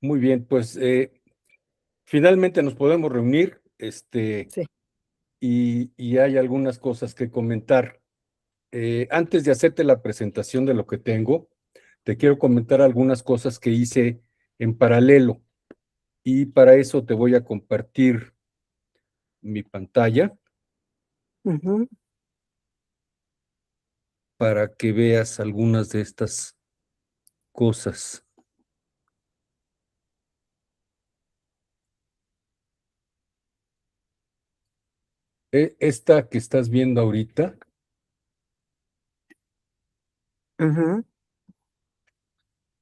Muy bien, pues finalmente nos podemos reunir, Sí. y hay algunas cosas que comentar. Antes de hacerte la presentación de lo que tengo, te quiero comentar algunas cosas que hice en paralelo y para eso te voy a compartir mi pantalla Ujú, para que veas algunas de estas cosas. Esta que estás viendo ahorita ujú,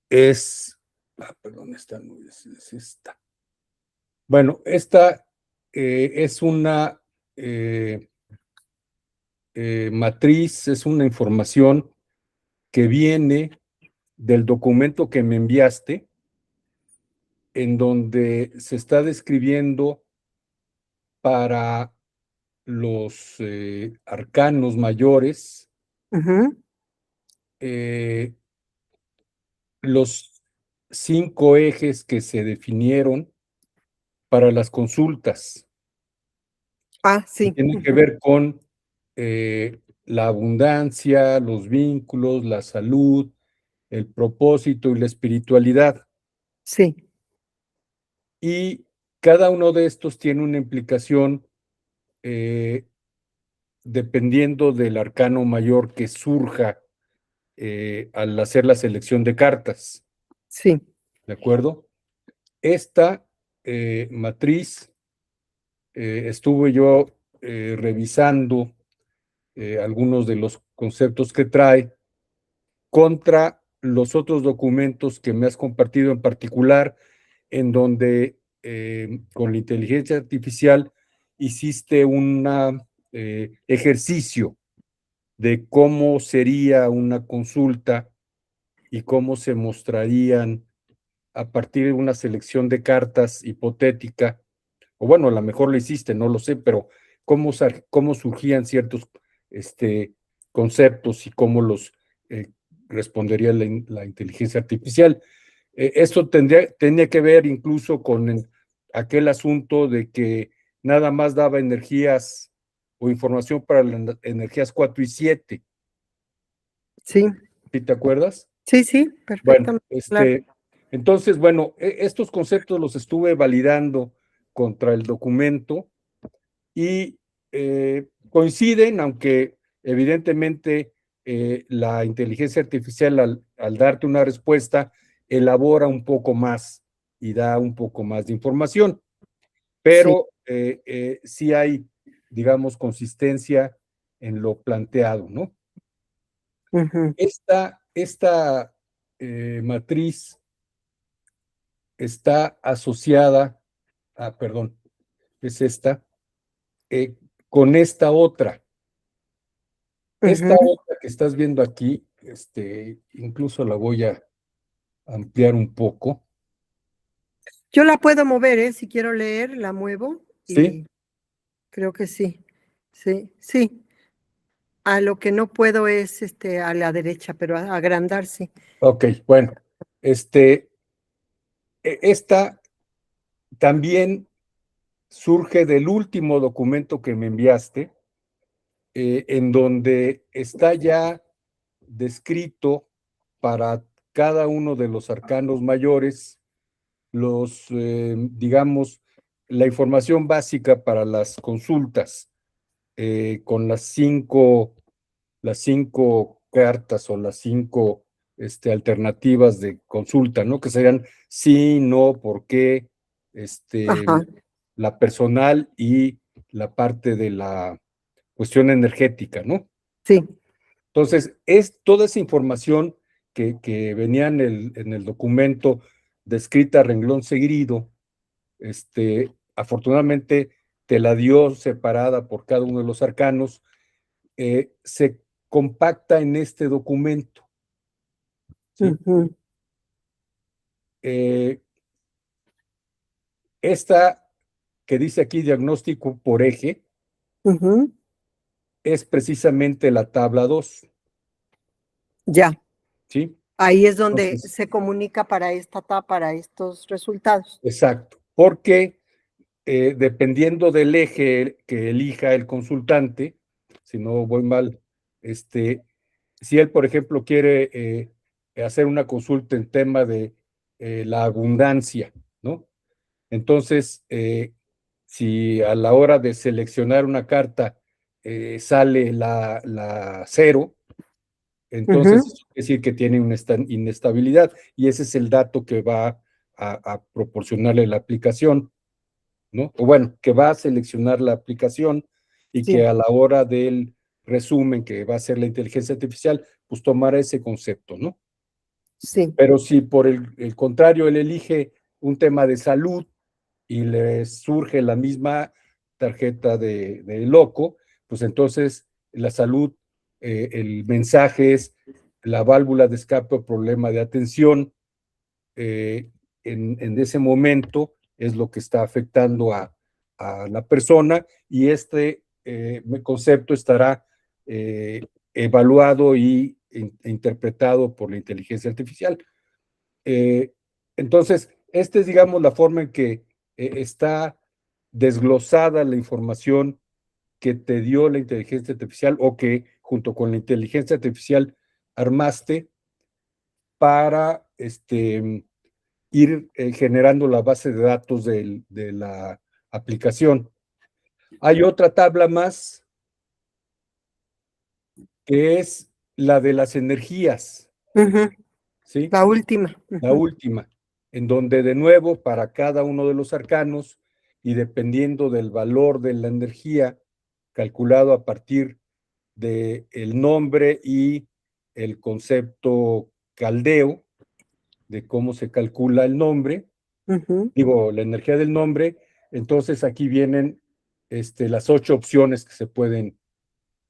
es, perdón, esta no es esta. Bueno, esta es una matriz, es una información que viene del documento que me enviaste, en donde se está describiendo para los arcanos mayores ujú. eh, los 5 ejes que se definieron para las consultas, Ah, que sí. tienen que Ujú. ver con la abundancia, los vínculos, la salud, el propósito y la espiritualidad. Sí, Y cada uno de estos tiene una implicación eh, dependiendo del arcano mayor que surja al hacer la selección de cartas, sí. ¿de acuerdo? Esta matriz estuve yo revisando algunos de los conceptos que trae contra los otros documentos que me has compartido, en particular en donde con la inteligencia artificial hiciste un ejercicio de cómo sería una consulta y cómo se mostrarían a partir de una selección de cartas hipotética, o bueno, a lo mejor lo hiciste, no lo sé, pero cómo surgían ciertos conceptos y cómo los eh, respondería la inteligencia artificial. Esto tenía que ver incluso con aquel asunto de que nada más daba energías o información para las energías 4 y 7. Sí, ¿Sí te acuerdas? sí, sí, Bueno, perfectamente, claro. entonces, bueno, estos conceptos los estuve validando contra el documento y coinciden, aunque evidentemente la inteligencia artificial al darte una respuesta elabora un poco más y da un poco más de información, Sí. pero sí hay, digamos, consistencia en lo planteado, ¿no? Ujú, Esta matriz está asociada, perdón, es esta, eh, con esta otra. Esta ujú. otra que estás viendo aquí, incluso la voy a ampliar un poco, Yo la puedo mover, ¿eh? Si quiero leer, la muevo ¿sí? y creo que sí. Sí, sí. A lo que no puedo es, a la derecha, pero agrandar sí. Ok, bueno, esta también surge del último documento que me enviaste, en donde está ya descrito para cada uno de los arcanos mayores digamos, la información básica para las consultas, con las cinco cartas o las cinco alternativas de consulta, ¿no? Que serían sí, no, por qué, Ajá, la personal y la parte de la cuestión energética, ¿no? sí. Entonces, es toda esa información que venía en el documento descrita a renglón seguido, afortunadamente te la dio separada por cada uno de los arcanos, se compacta en este documento, ¿sí? Ujú, Eh, esta que dice aquí diagnóstico por eje ujú. es precisamente la tabla 2, Ya. ¿sí? Ahí es donde Entonces, se comunica para estos resultados. exacto, porque dependiendo del eje que elija el consultante, si no voy mal, si él, por ejemplo, quiere hacer una consulta en tema de la abundancia, ¿no? Entonces, si a la hora de seleccionar una carta sale la cero, entonces Ujú. eso quiere decir que tiene una inestabilidad y ese es el dato que va a proporcionarle la aplicación, ¿no? O bueno, que va a seleccionar la aplicación y Sí, que a la hora del resumen que va a hacer la inteligencia artificial, pues tomará ese concepto, ¿no? sí, Pero si por el contrario él elige un tema de salud y le surge la misma tarjeta de loco, pues entonces la salud, el mensaje es la válvula de escape o problema de atención, en ese momento es lo que está afectando a la persona y este concepto estará evaluado y interpretado por la inteligencia artificial. Eh, entonces, esta es, digamos, la forma en que está desglosada la información que te dio la inteligencia artificial o que junto con la inteligencia artificial armaste para ir generando la base de datos de la aplicación. Hay otra tabla más que es la de las energías, ujú. ¿sí? La última. La Ujú, última, en donde de nuevo para cada uno de los arcanos y dependiendo del valor de la energía calculado a partir del nombre y el concepto caldeo de cómo se calcula el nombre, ujú. digo, la energía del nombre, entonces aquí vienen las 8 opciones que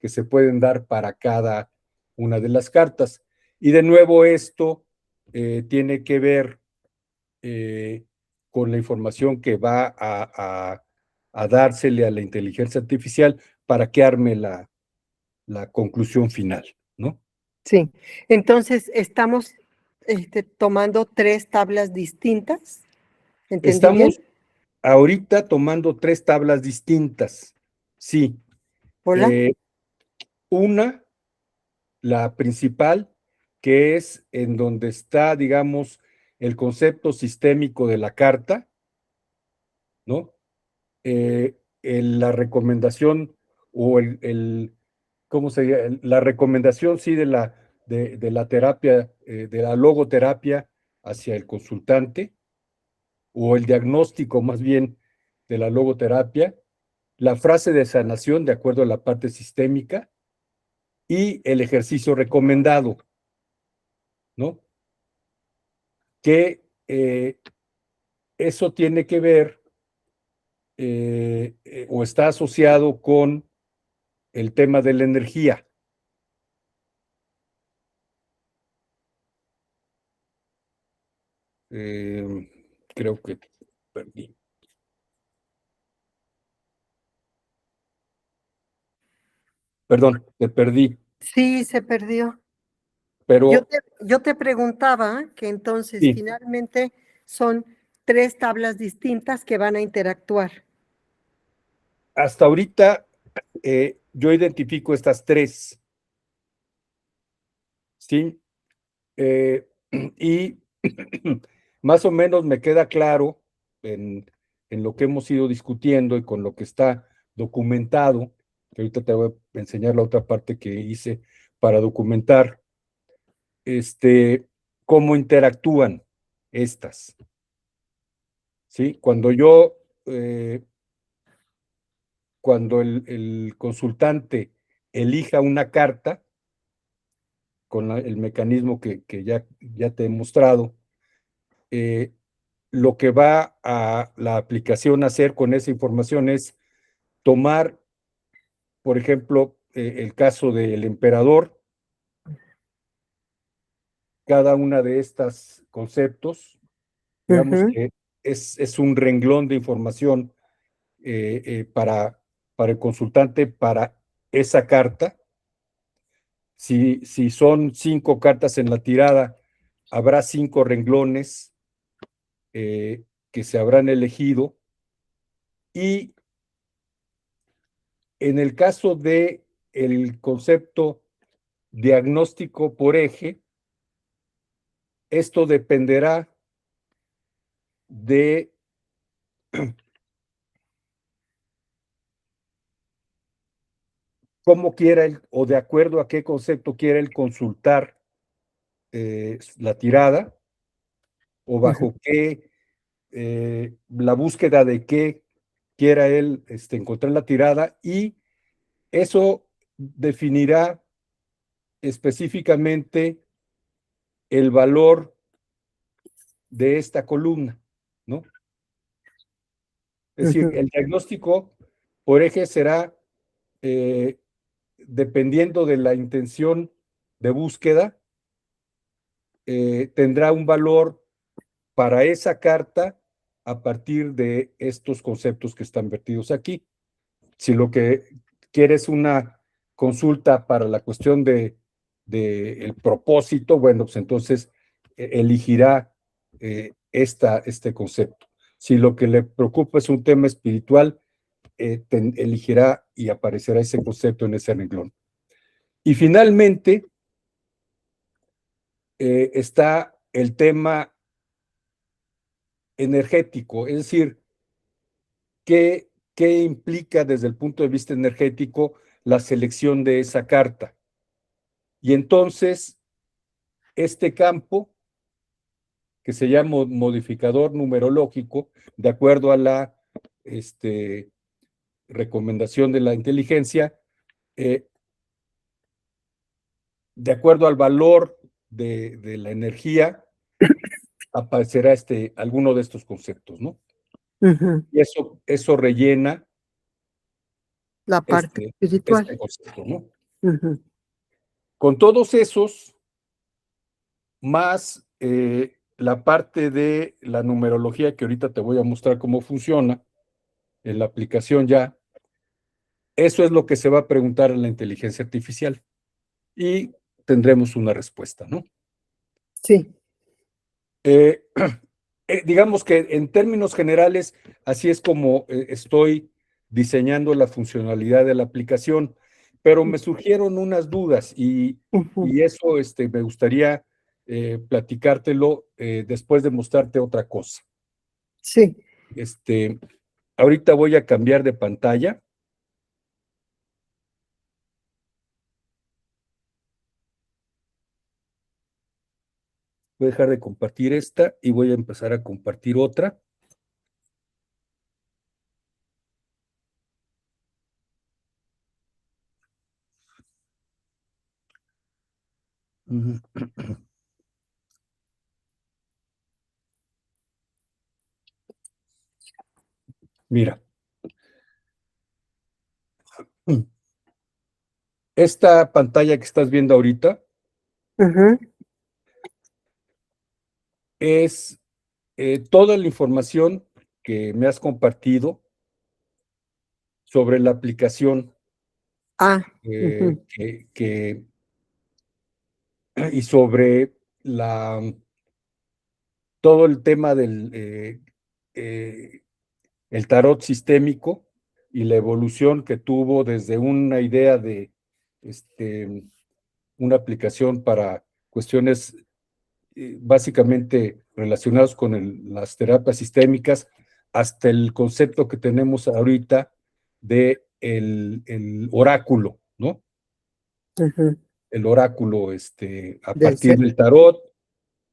se pueden dar para cada una de las cartas. Y de nuevo esto tiene que ver con la información que va a dársele a la inteligencia artificial para que arme la conclusión final, ¿no? Sí. Entonces, estamos tomando 3 tablas distintas. ¿Entendí bien? Estamos ahorita tomando 3 tablas distintas. Sí, Hola. eh, una, la principal, que es en donde está, digamos, el concepto sistémico de la carta, ¿no? La recomendación o ¿cómo se llama? La recomendación, sí, de la terapia, de la logoterapia hacia el consultante, o el diagnóstico más bien de la logoterapia, la frase de sanación de acuerdo a la parte sistémica y el ejercicio recomendado, ¿no? Que eso tiene que ver o está asociado con el tema de la energía. Creo que perdí. Perdón, te perdí, Sí, se perdió. pero Yo te preguntaba que entonces sí, finalmente son 3 tablas distintas que van a interactuar. hasta ahorita yo identifico estas 3, ¿sí? Eh, y más o menos me queda claro en lo que hemos ido discutiendo y con lo que está documentado, que ahorita te voy a enseñar la otra parte que hice para documentar, cómo interactúan estas, ¿sí? Cuando el consultante elija una carta, con el mecanismo que ya te he mostrado, eh, lo que va a la aplicación a hacer con esa información es tomar, por ejemplo, el caso del emperador, cada una de estas conceptos, digamos Ujú, que es un renglón de información para el consultante, para esa carta. Si son 5 cartas en la tirada, habrá 5 renglones que se habrán elegido, y en el caso de el concepto diagnóstico por eje, esto dependerá de cómo quiera o de acuerdo a qué concepto quiera el consultar la tirada, o bajo qué, la búsqueda de qué quiera él encontrar la tirada, y eso definirá específicamente el valor de esta columna, ¿no? Es decir, el diagnóstico por eje será, dependiendo de la intención de búsqueda, tendrá un valor para esa carta a partir de estos conceptos que están vertidos aquí. Si lo que quieres una consulta para la cuestión de el propósito, bueno, pues entonces elegirá este concepto. Si lo que le preocupa es un tema espiritual, elegirá y aparecerá ese concepto en ese renglón. Y finalmente está el tema energético, es decir, ¿qué implica desde el punto de vista energético la selección de esa carta? Y entonces, este campo, que se llama modificador numerológico, de acuerdo a la recomendación de la inteligencia, de acuerdo al valor de la energía, aparecerá alguno de estos conceptos, ¿no? Y eso rellena la parte espiritual. este concepto, ¿no? Con todos esos, más la parte de la numerología, que ahorita te voy a mostrar cómo funciona en la aplicación ya, eso es lo que se va a preguntar a la inteligencia artificial y tendremos una respuesta, ¿no? Sí. Digamos que en términos generales, así es como estoy diseñando la funcionalidad de la aplicación, pero me surgieron unas dudas y eso me gustaría platicártelo después de mostrarte otra cosa. Sí. Ahorita voy a cambiar de pantalla. Voy a dejar de compartir esta y voy a empezar a compartir otra. Mira. Esta pantalla que estás viendo ahorita es toda la información que me has compartido sobre la aplicación y sobre todo el tema del el tarot sistémico y la evolución que tuvo desde una idea de una aplicación para cuestiones básicamente relacionadas con las terapias sistémicas, hasta el concepto que tenemos ahorita de el oráculo, ¿no? El oráculo a partir del tarot,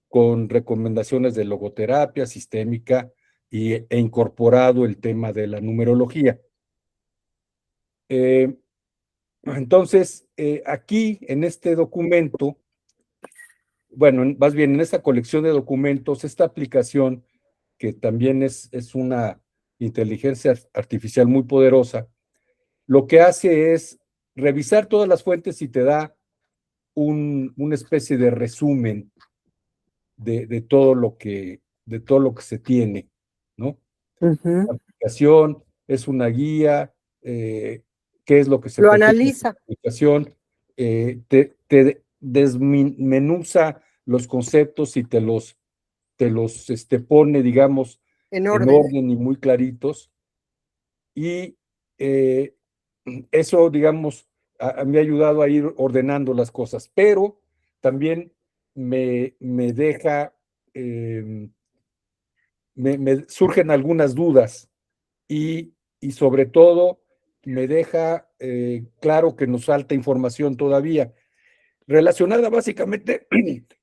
con recomendaciones de logoterapia sistémica e incorporado el tema de la numerología. Entonces, aquí en este documento, bueno, más bien en esta colección de documentos, esta aplicación, que también es una inteligencia artificial muy poderosa, lo que hace es revisar todas las fuentes y te da una especie de resumen de todo lo que se tiene, ¿no? La aplicación es una guía, qué es lo que se lo pretende en analiza. la aplicación, te desmenuza los conceptos y te los pone, digamos, En en orden. orden y muy claritos. Y eso, digamos, me ha ayudado a ir ordenando las cosas, pero también me deja, me surgen algunas dudas y sobre todo me deja claro que nos falta información todavía, relacionada básicamente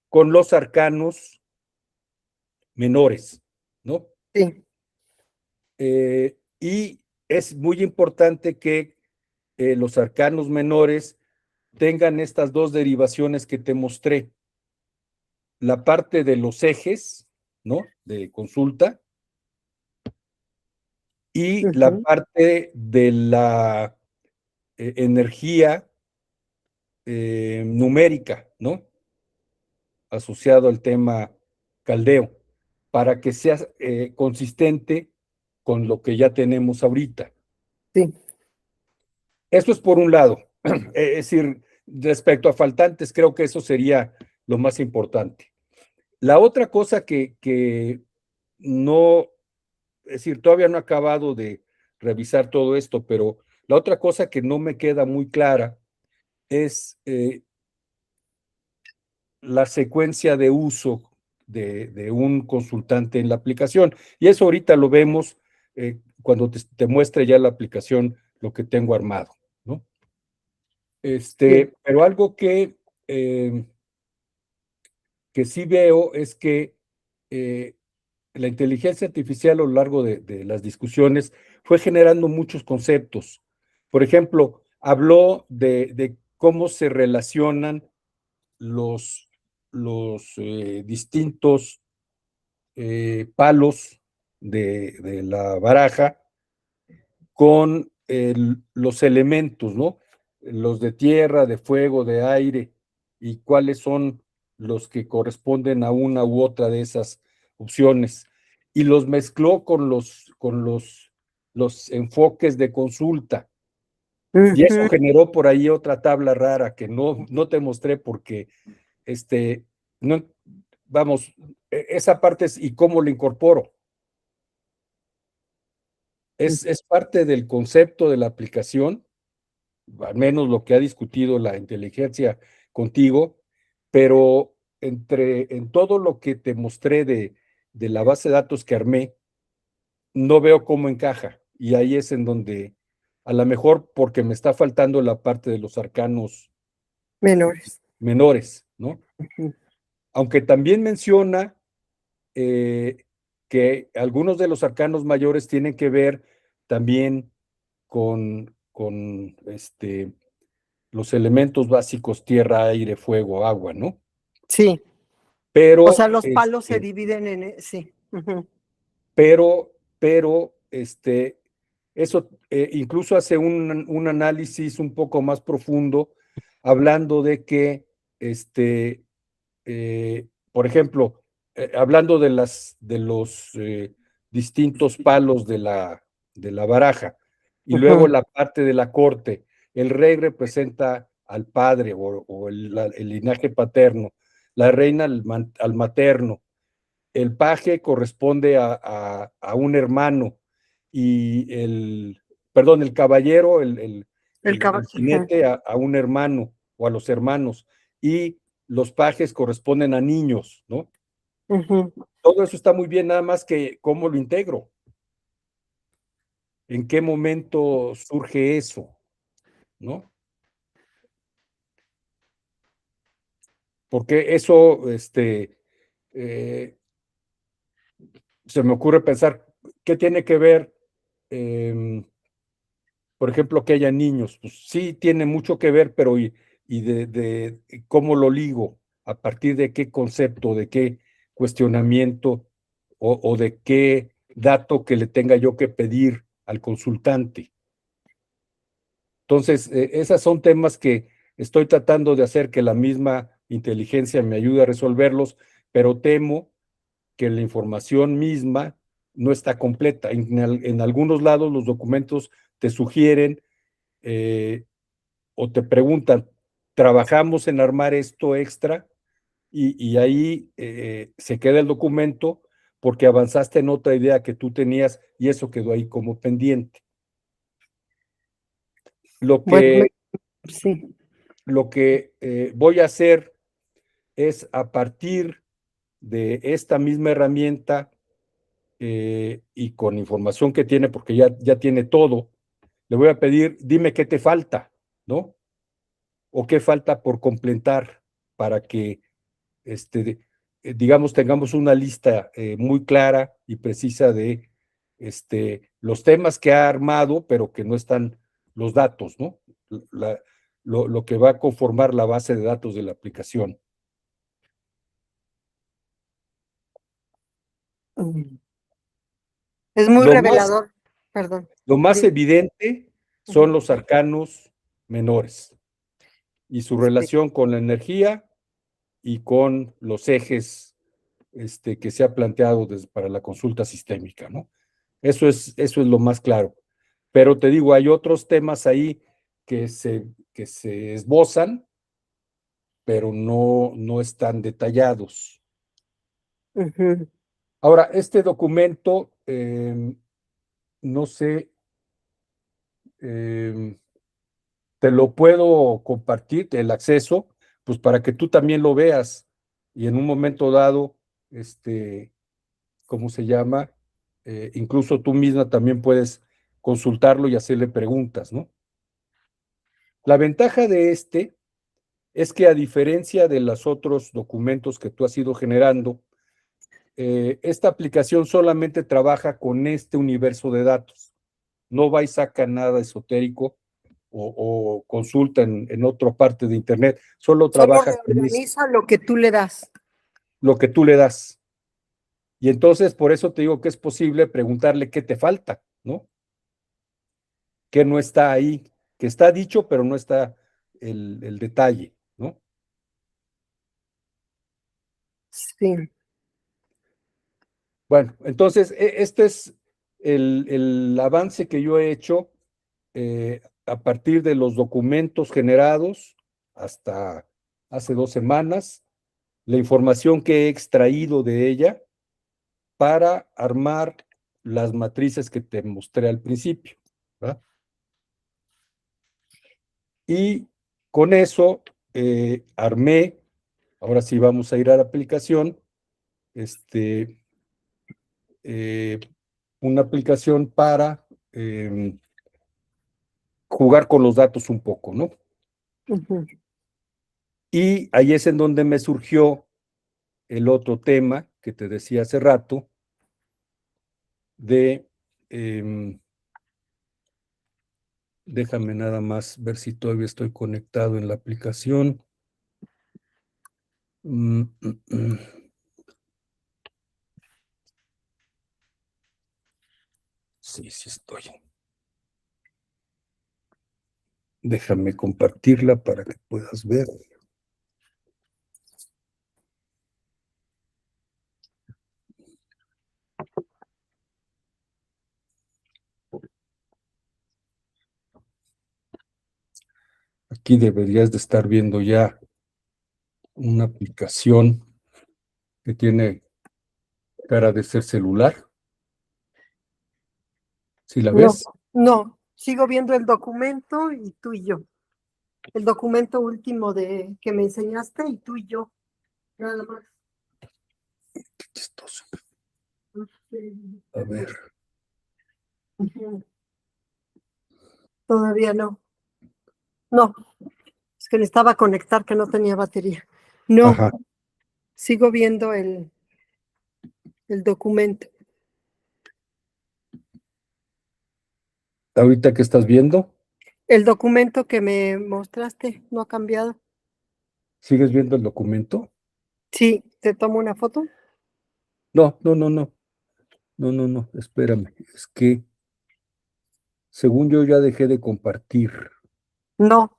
con los arcanos menores, ¿no? Sí. Y es muy importante que los arcanos menores tengan estas dos derivaciones que te mostré. La parte de los ejes, ¿no? De consulta, y la Ujú. parte de la energía numérica, ¿no? Asociado al tema caldeo, para que sea consistente con lo que ya tenemos ahorita. Sí. Eso es por un lado. Es decir, respecto a faltantes, creo que eso sería lo más importante. La otra cosa que no, es decir, todavía no he acabado de revisar todo esto, pero la otra cosa que no me queda muy clara es la secuencia de uso de un consultante en la aplicación. Y eso ahorita lo vemos cuando te muestre ya la aplicación lo que tengo armado, ¿no? Sí. Pero algo que sí veo es que la inteligencia artificial a lo largo de las discusiones fue generando muchos conceptos. Por ejemplo, habló de cómo se relacionan los distintos palos de la baraja con los elementos, ¿no? Los de tierra, de fuego, de aire, y cuáles son los que corresponden a una u otra de esas opciones. Y los mezcló con los enfoques de consulta. Y eso Ujú. generó por ahí otra tabla rara que no te mostré porque, no, vamos, esa parte es y cómo lo incorporo. Es parte del concepto de la aplicación, al menos lo que ha discutido la inteligencia contigo, pero en todo lo que te mostré de la base de datos que armé, no veo cómo encaja. Y ahí es en donde, a lo mejor porque me está faltando la parte de los arcanos Menores. menores, ¿no? Ujú. Aunque también menciona eh, que algunos de los arcanos mayores tienen que ver también con los elementos básicos tierra, aire, fuego, agua, ¿no? Sí. O Pero, sea, los palos se dividen en, sí. Ujú. pero, eso incluso hace un análisis un poco más profundo, hablando de que, por ejemplo, hablando de los distintos palos de la baraja, y luego Ujú. la parte de la corte, el rey representa al padre o el linaje paterno, la reina al materno, el paje corresponde a un hermano y perdón, el caballero, El el caballo. Ujú. jinete a un hermano o a los hermanos y los pajes corresponden a niños, ¿no? Ujú. Todo eso está muy bien, nada más que cómo lo integro, en qué momento surge eso, ¿no? Porque eso, eh, se me ocurre pensar, ¿qué tiene que ver? Por ejemplo, que haya niños, pues sí tiene mucho que ver, pero y de cómo lo ligo, a partir de qué concepto, de qué cuestionamiento o de qué dato que le tenga yo que pedir al consultante. Entonces, esos son temas que estoy tratando de hacer que la misma inteligencia me ayude a resolverlos, pero temo que la información misma no está completa. En algunos lados los documentos te sugieren o te preguntan, ¿trabajamos en armar esto extra? y ahí se queda el documento porque avanzaste en otra idea que tú tenías y eso quedó ahí como pendiente. Lo Bueno, que, sí. lo que voy a hacer es a partir de esta misma herramienta y con información que tiene, porque ya tiene todo, le voy a pedir, dime qué te falta, ¿no? O qué falta por completar para que, digamos, tengamos una lista muy clara y precisa de los temas que ha armado, pero que no están los datos, ¿no? La, lo que va a conformar la base de datos de la aplicación. Mm. Es muy Lo más, revelador, perdón. lo más Dime. evidente son Ujú. los arcanos menores y su Sí. relación con la energía y con los ejes que se ha planteado para la consulta sistémica, ¿no? Eso es lo más claro. Pero te digo, hay otros temas ahí que se esbozan, pero no están detallados. Ujú. Ahora, este documento, no sé, eh, te lo puedo compartir, el acceso, pues para que tú también lo veas y en un momento dado, ¿cómo se llama? Incluso tú misma también puedes consultarlo y hacerle preguntas, ¿no? La ventaja de es que a diferencia de los otros documentos que tú has ido generando, esta aplicación solamente trabaja con este universo de datos. No va y saca nada esotérico o consulta en otra parte de Internet, solo Solo trabaja con reorganiza lo que tú le das. lo que tú le das. Y entonces, por eso te digo que es posible preguntarle qué te falta, ¿no? Que no está ahí, que está dicho, pero no está el detalle, ¿no? Sí. Bueno, entonces, este es el avance que yo he hecho a partir de los documentos generados hasta hace 2 semanas, la información que he extraído de ella para armar las matrices que te mostré al principio, ¿verdad? Y con eso armé, ahora sí vamos a ir a la aplicación, este, eh, una aplicación para jugar con los datos un poco, ¿no? Ujú. Y ahí es en donde me surgió el otro tema que te decía hace rato de, déjame nada más ver si todavía estoy conectado en la aplicación. Mm, mm, mm. Sí, sí estoy. Déjame compartirla para que puedas ver. Aquí deberías de estar viendo ya una aplicación que tiene cara de ser celular. ¿Sí la No, ves? no, sigo viendo el documento y tú y yo. El documento último de que me enseñaste y tú y yo. Nada más. Qué chistoso. Sí. A ver. Ujú. Todavía no. No, es que necesitaba conectar que no tenía batería. No, Ajá. sigo viendo el documento. Ahorita que estás viendo, El documento que me mostraste no ha cambiado. ¿sigues viendo el documento? Sí, te tomo una foto. No, no, no, no. No, no, no. Espérame. Es que según yo ya dejé de compartir. No,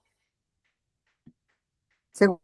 seguro.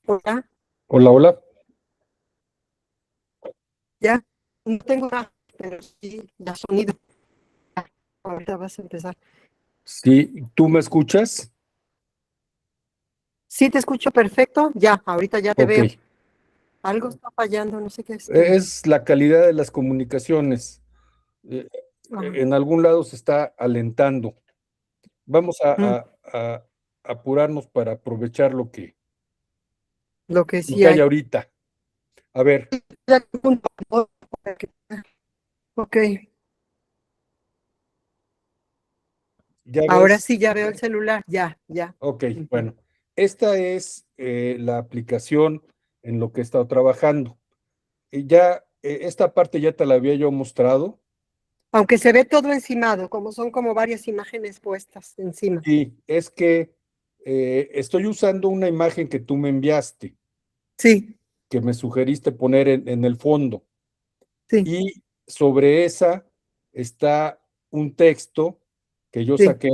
Hola, Hola, hola. ya. No tengo nada, pero sí, ya sonido. Ahorita vas a empezar. Sí, ¿tú me escuchas? Sí, te escucho perfecto. Ya, ahorita ya te Ok. veo. Algo está fallando, no sé qué Es la calidad de las comunicaciones. Eh, ah, en algún lado se está alentando. Vamos mm, a apurarnos para aprovechar lo que lo sí que hay hay. ahorita. A ver, Ya, ok, ya ahora ves. sí ya veo el celular. Ya, ya. Ok, Ujú. bueno. Esta es la aplicación en lo que he estado trabajando. Y ya, esta parte ya te la había yo mostrado. Aunque se ve todo encimado, como son como varias imágenes puestas encima. Y es que estoy usando una imagen que tú me enviaste, Sí, que me sugeriste poner en el fondo. sí, Y sobre esa está un texto que yo sí, saqué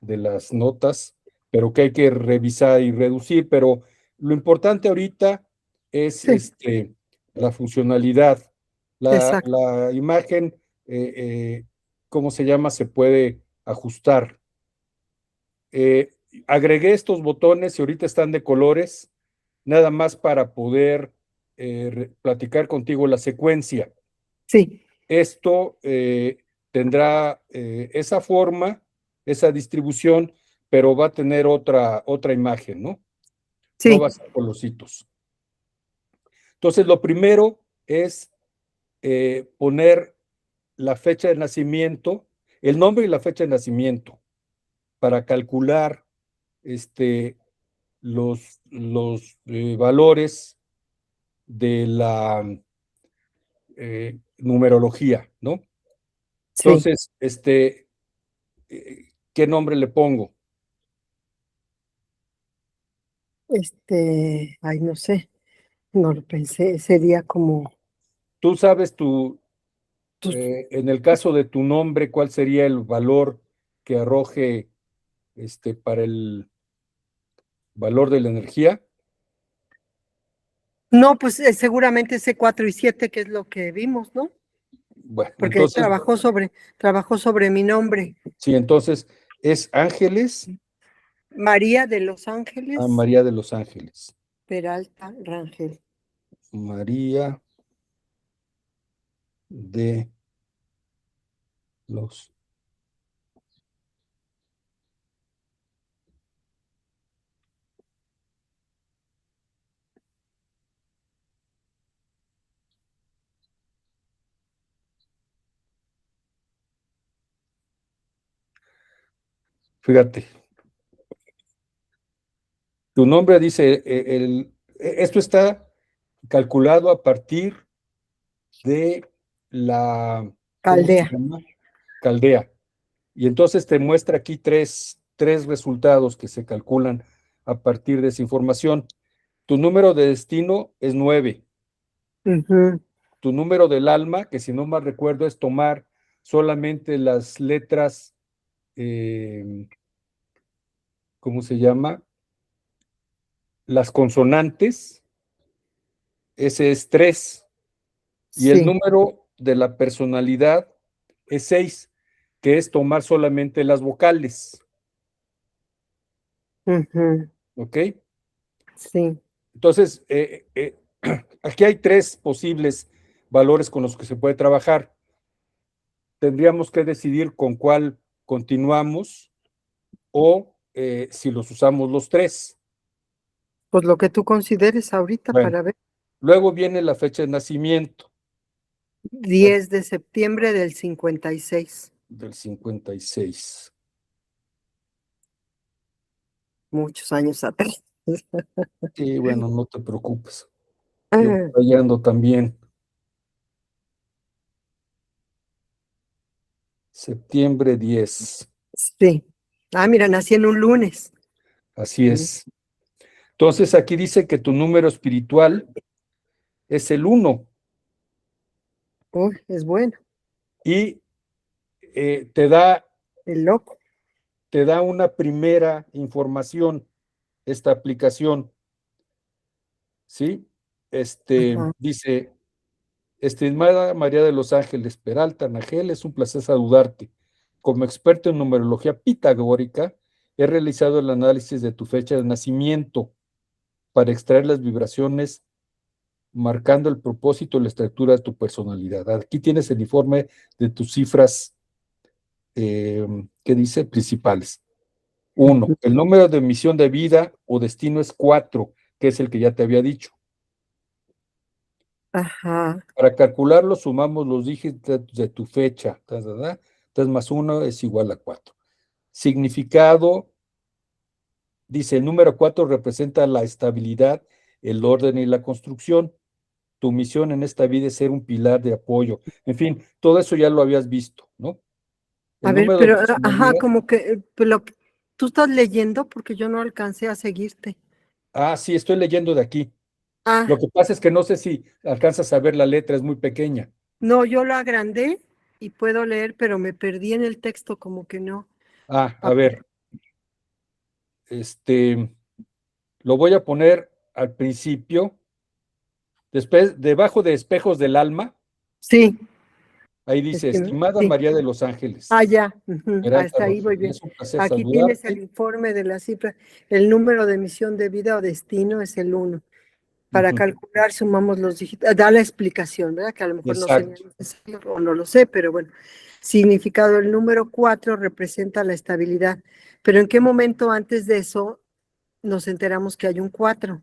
de las notas, pero que hay que revisar y reducir. Pero lo importante ahorita es sí, la funcionalidad. exacto. La imagen, eh, eh, ¿cómo se llama? Se puede ajustar. Eh, Agregué estos botones y ahorita están de colores, nada más para poder platicar contigo la secuencia. Sí, Esto tendrá esa forma, esa distribución, pero va a tener otra imagen, ¿no? No va a sí, ser colorcitos. Entonces, lo primero es poner la fecha de nacimiento, el nombre y la fecha de nacimiento, para calcular este, los valores de la numerología, ¿no? sí. Entonces, ¿qué nombre le pongo? Ay, no sé, no lo pensé, sería como, Tú sabes pues, en el caso de tu nombre, ¿cuál sería el valor que arroje para el valor de la energía? no, pues seguramente ese 4 y 7 que es lo que vimos, ¿no? Bueno, Porque entonces, trabajó sobre mi nombre, sí, entonces es Ángeles María de Los a Ángeles, María de los Ángeles. Peralta Rangel. María de los. Fíjate, tu nombre dice, esto está calculado a partir de la, ¿cómo se Caldea. llama? Caldea. Y entonces te muestra aquí tres resultados que se calculan a partir de esa información. Tu número de destino es 9. Ujú. Tu número del alma, que si no mal recuerdo es tomar solamente las letras, eh, ¿cómo se llama? Las consonantes, ese es 3. Y el Sí, número de la personalidad es 6, que es tomar solamente las vocales. ujú, ¿Ok? sí, Entonces, aquí hay tres posibles valores con los que se puede trabajar. Tendríamos que decidir con cuál continuamos o si los usamos los tres. pues lo que tú consideres ahorita Bueno, para ver. luego viene la fecha de nacimiento 10 de septiembre del 56, del 56. muchos años atrás. Y bueno, no te preocupes. Yo Ah, fallando también. Septiembre 10. sí. Ah, mira, nací en un lunes. Así Mm, es. Entonces aquí dice que tu número espiritual es el 1 uy, es bueno, y eh, te da, el loco. te da una primera información esta aplicación. ¿sí? Ajá. Dice, estimada María de los Ángeles Peralta Nagel, es un placer saludarte. Como experto en numerología pitagórica, he realizado el análisis de tu fecha de nacimiento para extraer las vibraciones, marcando el propósito y la estructura de tu personalidad. Aquí tienes el informe de tus cifras, ¿qué dice? Principales. 1, el número de misión de vida o destino es 4, que es el que ya te había dicho. Ajá. Para calcularlo, sumamos los dígitos de tu fecha. 3 más 1 es igual a 4. Significado, dice, el número 4 representa la estabilidad, el orden y la construcción. Tu misión en esta vida es ser un pilar de apoyo. En fin, todo eso ya lo habías visto, ¿no? A El ver, número de pero, ajá, personalidad. como que, tú estás leyendo porque yo no alcancé a seguirte. Ah, sí, estoy leyendo de aquí. Lo Ah, que pasa es que no sé si alcanzas a ver la letra, es muy pequeña. no, yo lo agrandé y puedo leer, pero me perdí en el texto, como que no. Ah, Ah, a ver, lo voy a poner al principio, después, debajo de espejos del alma, sí, ahí es dice, que estimada sí. María de los Ángeles, Ah, ya, ujú, Peralta hasta ahí voy Rogel, bien. es un placer Aquí tienes el saludarte. informe de la cifra. El número de misión de vida o destino es el 1. Para Ujú, calcular, sumamos los dígitos. Da la explicación, ¿verdad? Que a lo mejor no sería exacto. necesario o no lo sé, pero bueno. Significado, el número 4 representa la estabilidad. Pero ¿en qué momento antes de eso nos enteramos que hay un 4?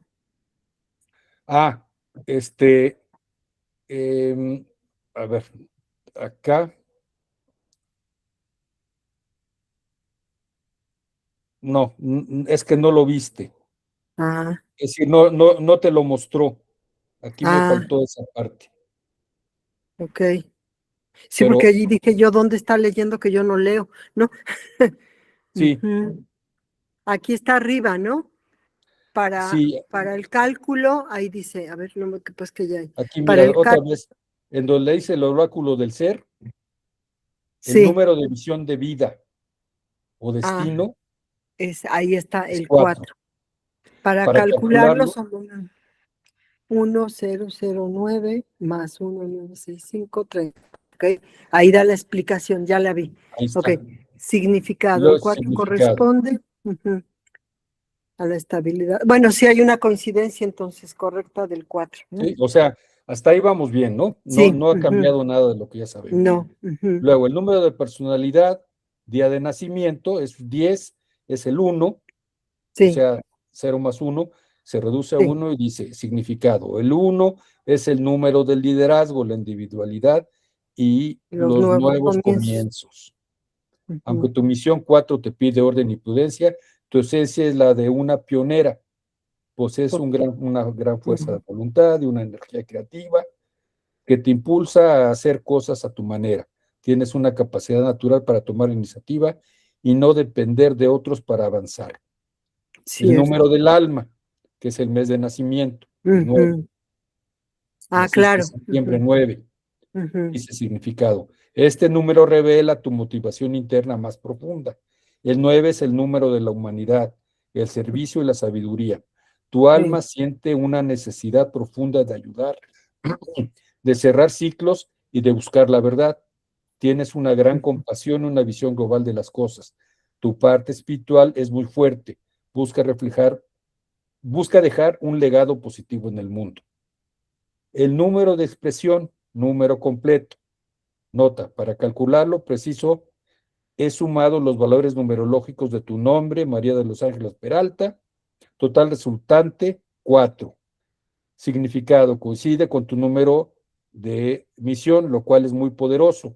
Ah, este, em, a ver, acá, no, es que no lo viste. Ah, Es decir, no te lo mostró. Aquí me ah, faltó esa parte. ok. Sí, porque Pero allí dije yo, ¿dónde está leyendo que yo no leo? ¿No? sí, Ujú. Aquí está arriba, ¿no? sí, Para el cálculo, ahí dice, a ver, no me pues que ya hay. aquí Para mira, el otra cálculo, vez, en donde dice el oráculo del ser, el sí, número de visión de vida o ah, destino ahí está es el 4. 4. Para Para calcularlo calcularlo, son 1009 más 1965, 30. Ok, ahí da la explicación, ya la vi. ahí Ok, está. Y significado, luego el el 4 significado. corresponde a la estabilidad. Bueno, si hay una coincidencia entonces correcta del 4, ¿no? ¿Sí? O sea, hasta ahí vamos bien, ¿no? No, Sí, no ha cambiado nada de lo que ya sabemos. no, Luego, el número de personalidad, día de nacimiento, es 10, es el 1, o sí, sea, 0 más 1 se reduce a sí, 1 y dice significado. El 1 es el número del liderazgo, la individualidad y los los nuevos nuevos comienzos. comienzos. Aunque tu misión 4 te pide orden y prudencia, tu esencia es la de una pionera. Posees una gran fuerza de voluntad y una energía creativa que te impulsa a hacer cosas a tu manera. Tienes una capacidad natural para tomar iniciativa y no depender de otros para avanzar. El número Cierto. del alma, que es el mes de nacimiento, es 9. Ujú. Ah, Naciste en claro. septiembre 9, Ujú. dice significado. Este número revela tu motivación interna más profunda. El 9 es el número de la humanidad, el servicio y la sabiduría. Tu alma Sí. siente una necesidad profunda de ayudar, de cerrar ciclos y de buscar la verdad. Tienes una gran compasión, una visión global de las cosas. Tu parte espiritual es muy fuerte. Busca reflejar, busca dejar un legado positivo en el mundo. El número de expresión, número completo. Nota, para calcularlo preciso, he sumado los valores numerológicos de tu nombre, María de los Ángeles Peralta. Total resultante, 4. Significado, coincide con tu número de misión, lo cual es muy poderoso.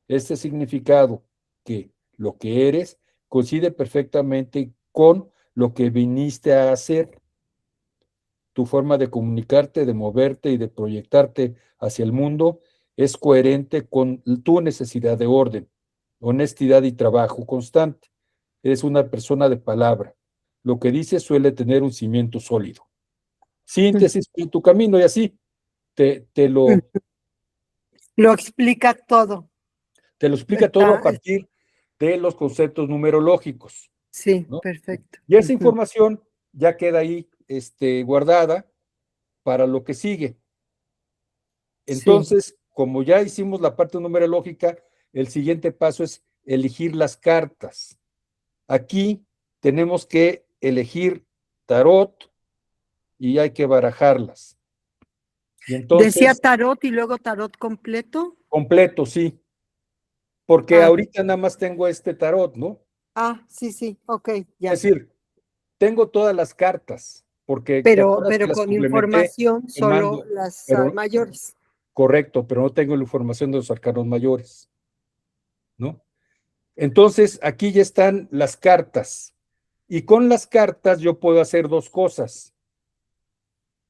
Este significado, que lo que eres, coincide perfectamente con lo que viniste a hacer. Tu forma de comunicarte, de moverte y de proyectarte hacia el mundo es coherente con tu necesidad de orden, honestidad y trabajo constante. Eres una persona de palabra. Lo que dices suele tener un cimiento sólido. Síntesis en tu camino y así te, te Ujú. lo, Lo explica todo. te lo explica todo a Está, partir de los conceptos numerológicos, sí, ¿no? perfecto. Y esa Ujú. información ya queda ahí guardada para lo que sigue. Sí. Entonces, como ya hicimos la parte numerológica, el siguiente paso es elegir las cartas. Aquí tenemos que elegir tarot y hay que barajarlas. Y Decía entonces, tarot y luego tarot completo. completo, sí, porque Ah, ahorita nada más tengo este tarot, ¿no? sí, sí, ok, ya. Es decir, tengo todas las cartas, porque te acuerdas que Pero las con complementé información solo sumando, las pero mayores. correcto, pero no tengo la información de los arcanos mayores, ¿no? Entonces, aquí ya están las cartas. Y con las cartas yo puedo hacer dos cosas: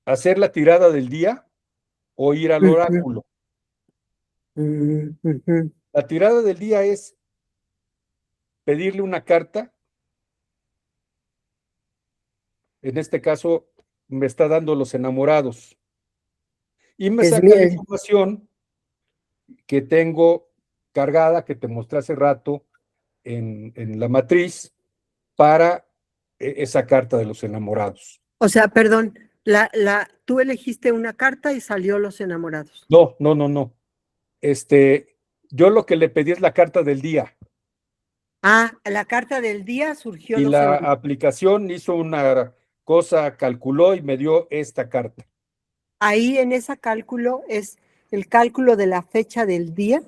hacer la tirada del día o ir al Ujú, oráculo. ujú. La tirada del día es pedirle una carta. En este caso, me está dando los enamorados. Y me Es saca la bien. información que tengo cargada, que te mostré hace rato en la matriz, para esa carta de los enamorados. O sea, perdón, tú elegiste una carta y salió los enamorados. No, no, no, no. Yo lo que le pedí es la carta del día La carta del día surgió y los la enamorados. aplicación hizo una cosa, calculó y me dio esta carta. Ahí en ese cálculo es el cálculo de la fecha del día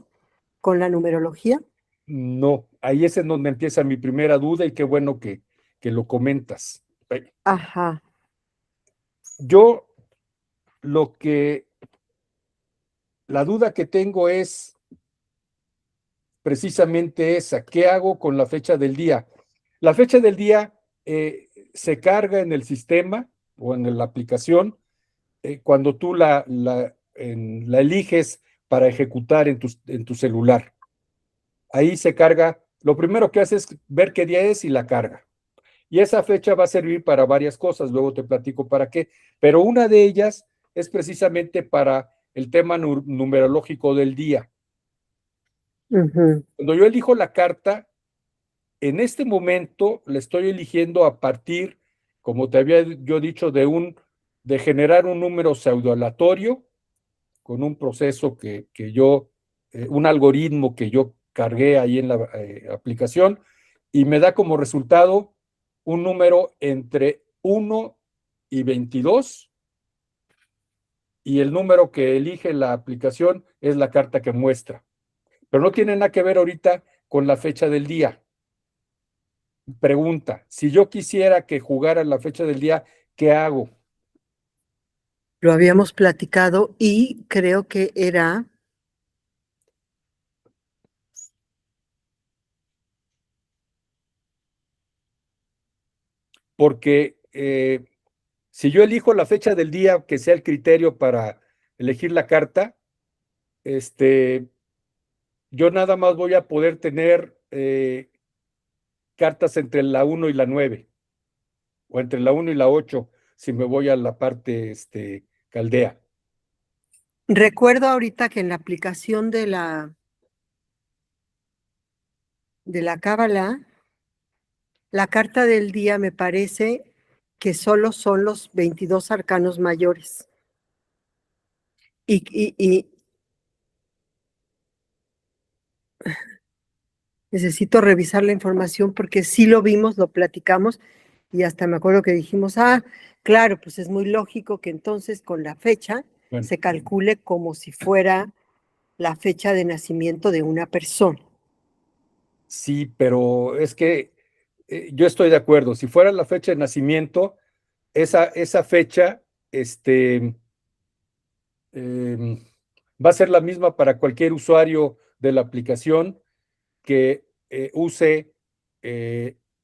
con la numerología. No, ahí es en donde empieza mi primera duda y qué bueno que lo comentas. Ajá. Yo lo que, la duda que tengo es precisamente esa: ¿qué hago con la fecha del día? La fecha del día se carga en el sistema o en la aplicación cuando tú la eliges para ejecutar en tu celular. Ahí se carga, lo primero que hace es ver qué día es y la carga. Y esa fecha va a servir para varias cosas, luego te platico para qué, pero una de ellas es precisamente para el tema numerológico del día. Ujú. Cuando yo elijo la carta, en este momento le estoy eligiendo a partir, como te había yo dicho, de generar un número pseudoaleatorio con un proceso un algoritmo que yo cargué ahí en la aplicación, y me da como resultado un número entre 1 y 22, y el número que elige la aplicación es la carta que muestra. Pero no tiene nada que ver ahorita con la fecha del día. Pregunta: si yo quisiera que jugara la fecha del día, ¿qué hago? Lo habíamos platicado y creo que era, Porque si yo elijo la fecha del día que sea el criterio para elegir la carta, yo nada más voy a poder tener cartas entre la 1 y la 9, o entre la 1 y la 8, si me voy a la parte caldea. recuerdo ahorita que en la aplicación de la Cábala, la carta del día me parece que solo son los 22 arcanos mayores. Y necesito revisar la información porque sí lo vimos, lo platicamos y hasta me acuerdo que dijimos, claro, pues es muy lógico que entonces con la fecha Bueno, se calcule como si fuera la fecha de nacimiento de una persona. sí, pero es que yo estoy de acuerdo. Si fuera la fecha de nacimiento, esa fecha, em, va a ser la misma para cualquier usuario de la aplicación que use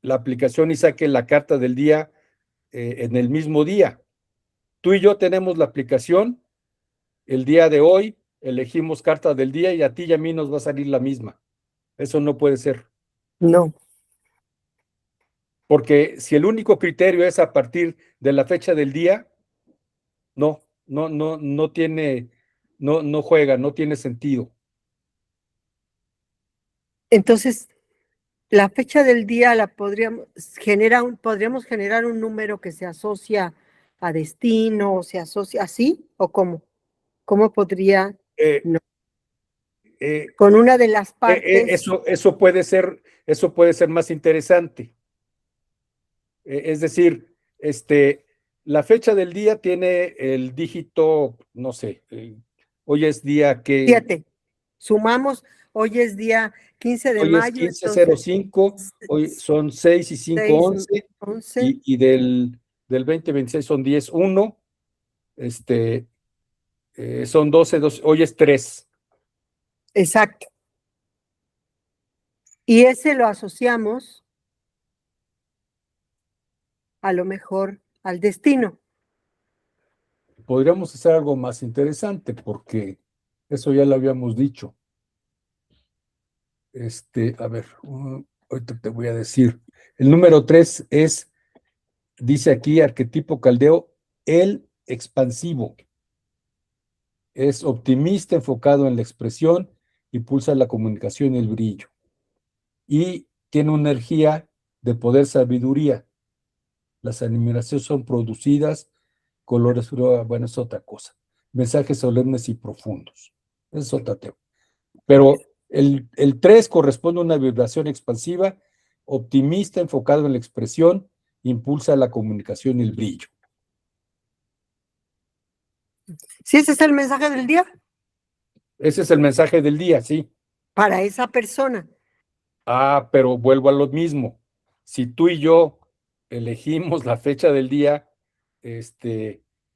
la aplicación y saque la carta del día en el mismo día. Tú y yo tenemos la aplicación el día de hoy, elegimos carta del día y a ti y a mí nos va a salir la misma. Eso no puede ser, No. porque si el único criterio es a partir de la fecha del día, no, no, no, no tiene, no juega, no tiene sentido. Entonces, la fecha del día la podríamos generar un número que se asocia a destino, o se asocia así, o cómo? ¿Cómo podría, Eh, no, eh, con una de las partes? eso puede ser más interesante. Es decir, la fecha del día tiene el dígito, no sé, hoy es día que, Fíjate, sumamos, hoy es día 15 de hoy es mayo, entonces 15:05, hoy son 6 y 5, 6, 11, 11, y del 2026 son 10:1, este, son 12, hoy es 3. exacto. Y ese lo asociamos a lo mejor al destino. Podríamos hacer algo más interesante porque eso ya lo habíamos dicho. A ver, ahorita te voy a decir. El número 3 dice aquí, arquetipo caldeo, el expansivo. Es optimista, enfocado en la expresión, impulsa la comunicación y el brillo. Y tiene una energía de poder, sabiduría. Las animaciones son producidas, colores, bueno, es otra cosa. Mensajes solemnes y profundos. Es otro tema. Pero el 3 corresponde a una vibración expansiva, optimista, enfocado en la expresión, impulsa la comunicación y el brillo. Si ese es el mensaje del día Ese es el mensaje del día, sí. para esa persona. Pero vuelvo a lo mismo. Si tú y yo elegimos la fecha del día,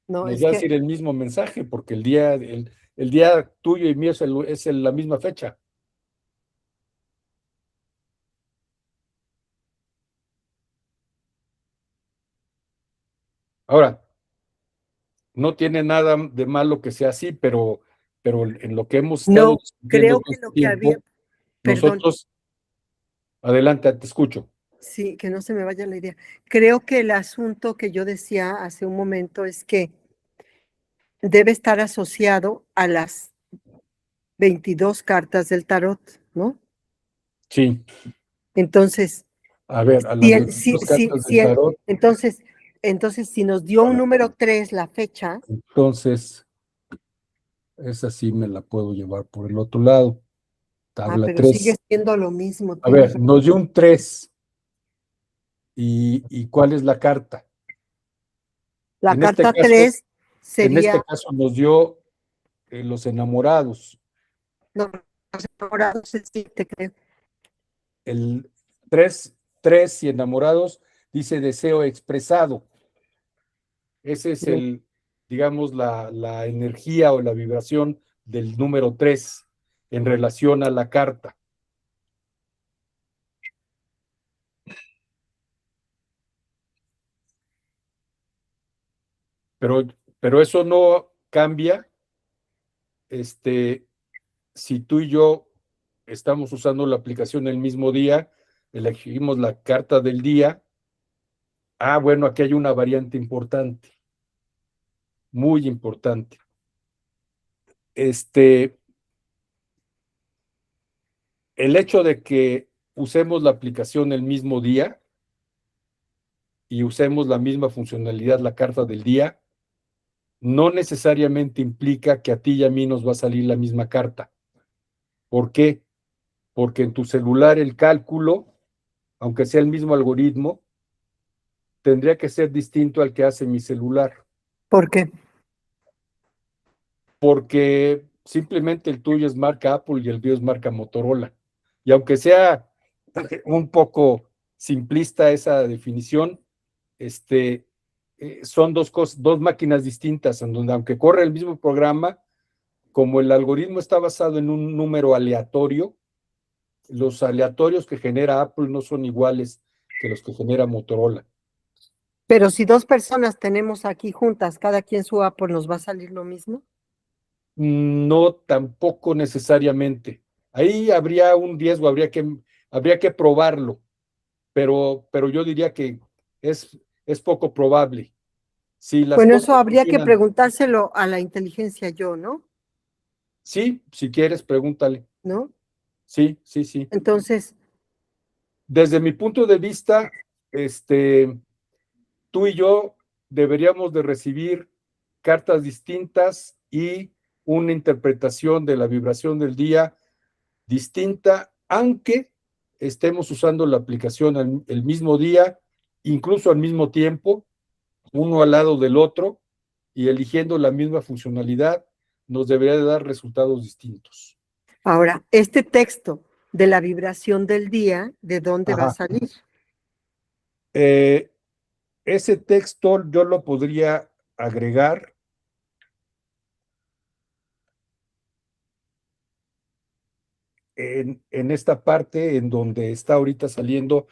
No, nos es va a que decir el mismo mensaje, porque el día tuyo y mío es la misma fecha. Ahora, no tiene nada de malo que sea así, pero en lo que hemos estado no, discutiendo creo todo que este lo que había, tiempo, perdón, nosotros, adelante, te escucho. sí, que no se me vaya la idea. Creo que el asunto que yo decía hace un momento es que debe estar asociado a las 22 cartas del tarot, ¿no? Sí, Entonces, a ver, a las si, 22 cartas del tarot, entonces, si nos dio un número 3 la fecha, entonces, esa sí me la puedo llevar por el otro lado. Tabla pero sigue 3. siendo lo mismo, A tienes ver, razón. nos dio un 3. ¿Y cuál es la carta? La En este carta caso, 3 sería, nos dio los enamorados. no, los enamorados es 7, creo. El 3 y enamorados dice deseo expresado. Ese es digamos, la energía o la vibración del número 3 en relación a la carta. Pero, pero eso no cambia, si tú y yo estamos usando la aplicación el mismo día, elegimos la carta del día. Bueno, aquí hay una variante importante, muy importante. El hecho de que usemos la aplicación el mismo día y usemos la misma funcionalidad, la carta del día, no necesariamente implica que a ti y a mí nos va a salir la misma carta. ¿Por qué? Porque en tu celular el cálculo, aunque sea el mismo algoritmo, tendría que ser distinto al que hace mi celular. ¿Por qué? Porque simplemente el tuyo es marca Apple y el mío es marca Motorola. Y aunque sea un poco simplista esa definición, son dos máquinas distintas, en donde aunque corre el mismo programa, como el algoritmo está basado en un número aleatorio, los aleatorios que genera Apple no son iguales que los que genera Motorola. Pero si dos personas tenemos aquí juntas, cada quien su Apple, ¿nos va a salir lo mismo? No, tampoco necesariamente. Ahí habría un riesgo, habría que probarlo, pero yo diría que es poco probable. Si las Bueno, cosas eso habría que funcionan, preguntárselo a la inteligencia yo, ¿no? sí, si quieres, pregúntale. ¿No? Sí, sí, sí. Entonces, Desde mi punto de vista, tú y yo deberíamos de recibir cartas distintas y una interpretación de la vibración del día distinta, aunque estemos usando la aplicación el mismo día, incluso al mismo tiempo, uno al lado del otro, y eligiendo la misma funcionalidad, nos debería de dar resultados distintos. Ahora, este texto de la vibración del día, ¿de dónde va a salir? Ese texto yo lo podría agregar en esta parte en donde está ahorita saliendo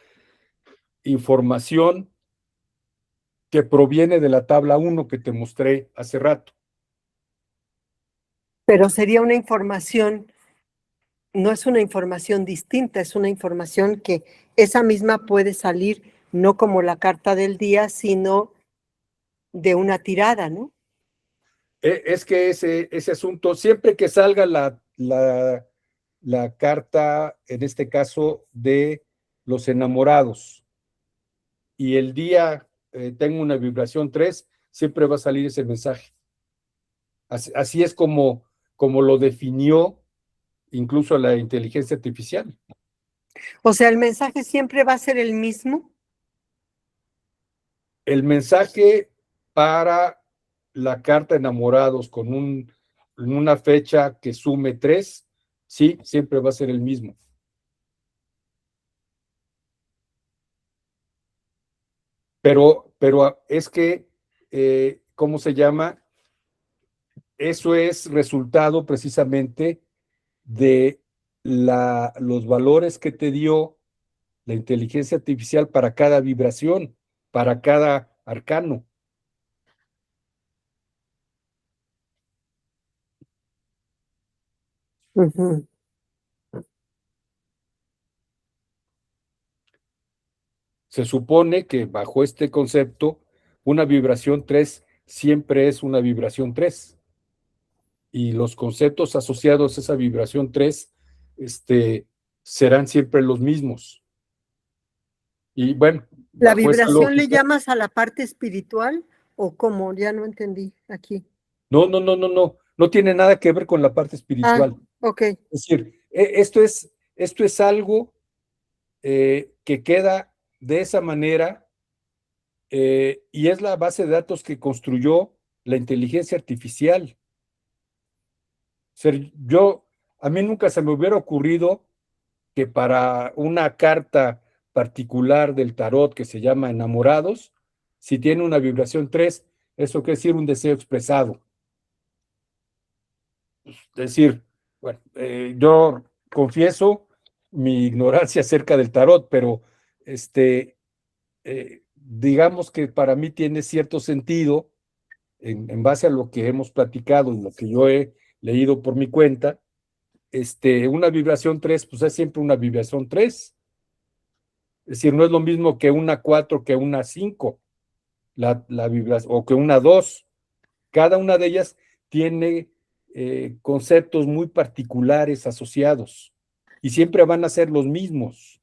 información que proviene de la tabla 1 que te mostré hace rato. Pero sería una información, no es una información distinta, es una información que esa misma puede salir no como la carta del día, sino de una tirada, ¿no? Es que ese asunto, siempre que salga la carta, en este caso, de los enamorados, y el día tengo una vibración 3, siempre va a salir ese mensaje. Así es como lo definió incluso la inteligencia artificial. O sea, el mensaje siempre va a ser el mismo. El mensaje para la carta enamorados con una fecha que sume 3, sí, siempre va a ser el mismo. Pero es que, ¿cómo se llama? Eso es resultado precisamente de los valores que te dio la inteligencia artificial para cada vibración, para cada arcano. Uh-huh. Se supone que bajo este concepto, una vibración 3 siempre es una vibración 3. Y los conceptos asociados a esa vibración 3 serán siempre los mismos. Y bueno, ¿La bajo esa vibración le lógica. llamas a la parte espiritual o cómo? Ya no entendí aquí. No tiene nada que ver con la parte espiritual. Ok. Es decir, esto es algo que queda de esa manera y es la base de datos que construyó la inteligencia artificial. A mí nunca se me hubiera ocurrido que para una carta particular del tarot que se llama Enamorados, si tiene una vibración 3, eso quiere decir un deseo expresado. Es decir, bueno, yo confieso mi ignorancia acerca del tarot, pero digamos que para mí tiene cierto sentido, en base a lo que hemos platicado y lo que yo he leído por mi cuenta, una vibración 3, pues es siempre una vibración 3. Es decir, no es lo mismo que una 4 que una 5, la vibración, o que una 2. Cada una de ellas tiene conceptos muy particulares asociados y siempre van a ser los mismos.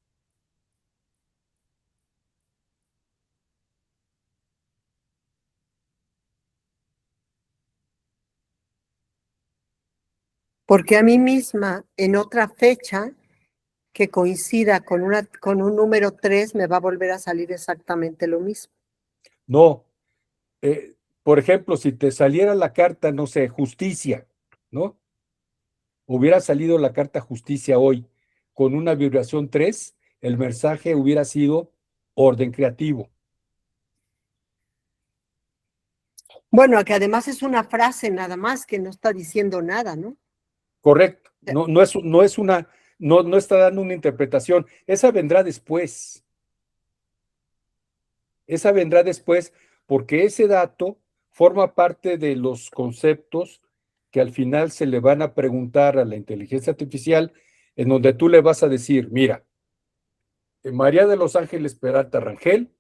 Porque a mí misma, en otra fecha que coincida con un número 3, me va a volver a salir exactamente lo mismo. No, por ejemplo, si te saliera la carta, no sé, justicia, ¿no? Hubiera salido la carta justicia hoy con una vibración 3, el mensaje hubiera sido orden creativo. Bueno, que además es una frase nada más que no está diciendo nada, ¿no? Correcto. No está dando una interpretación. Esa vendrá después. Esa vendrá después porque ese dato forma parte de los conceptos que al final se le van a preguntar a la inteligencia artificial, en donde tú le vas a decir, mira, María de los Ángeles Peralta Rangel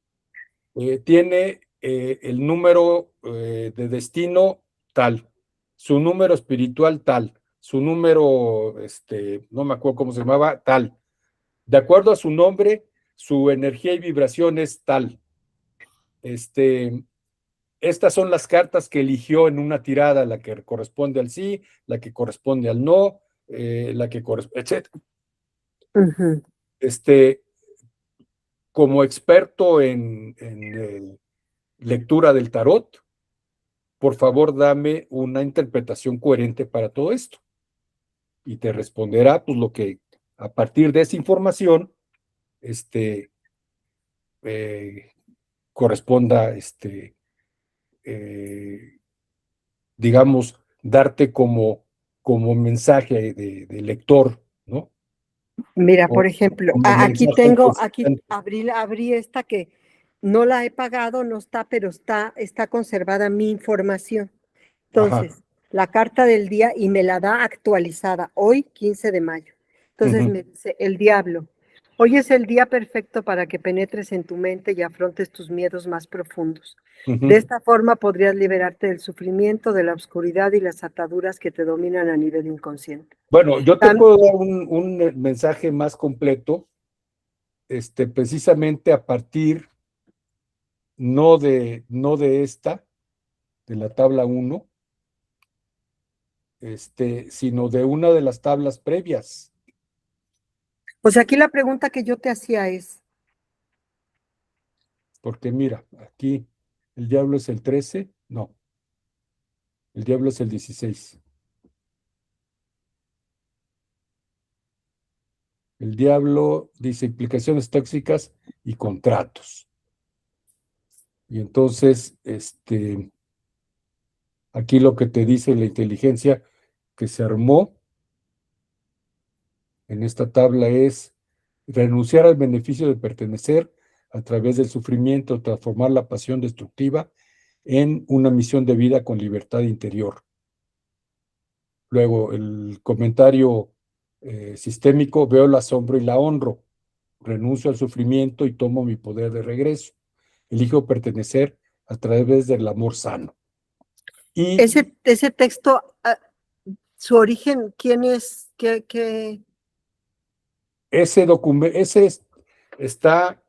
tiene el número de destino tal, su número espiritual tal, su número, no me acuerdo cómo se llamaba, tal. De acuerdo a su nombre, su energía y vibración es tal. estas son las cartas que eligió en una tirada, la que corresponde al sí, la que corresponde al no, la que corresponde, etc. Ujú. Como experto en lectura del tarot, por favor dame una interpretación coherente para todo esto. Y te responderá pues lo que a partir de esa información eh, corresponda, digamos, darte como mensaje de lector, ¿no? Mira, por O ejemplo, como aquí mensaje tengo, aquí anticipante. abrí esta que no la he pagado, no está, pero está conservada mi información. Ajá. Entonces, la carta del día y me la da actualizada hoy, 15 de mayo. Entonces Ujú, me dice, el diablo, hoy es el día perfecto para que penetres en tu mente y afrontes tus miedos más profundos. De ujú. esta forma podrías liberarte del sufrimiento, de la oscuridad y las ataduras que te dominan a nivel inconsciente. Bueno, yo te Tam- puedo dar un mensaje más completo, precisamente a partir no de esta, de la tabla uno, sino de una de las tablas previas. Pues aquí la pregunta que yo te hacía es, Porque mira, aquí el diablo es el 13, no, el diablo es el 16. El diablo dice implicaciones tóxicas y contratos. Y entonces, aquí lo que te dice la inteligencia que se armó en esta tabla es renunciar al beneficio de pertenecer a través del sufrimiento, transformar la pasión destructiva en una misión de vida con libertad interior. Luego, el comentario sistémico, veo el asombro y la honro, renuncio al sufrimiento y tomo mi poder de regreso. Elijo pertenecer a través del amor sano. Y ese texto, su origen, ¿quién es? ¿Qué? ese documento, está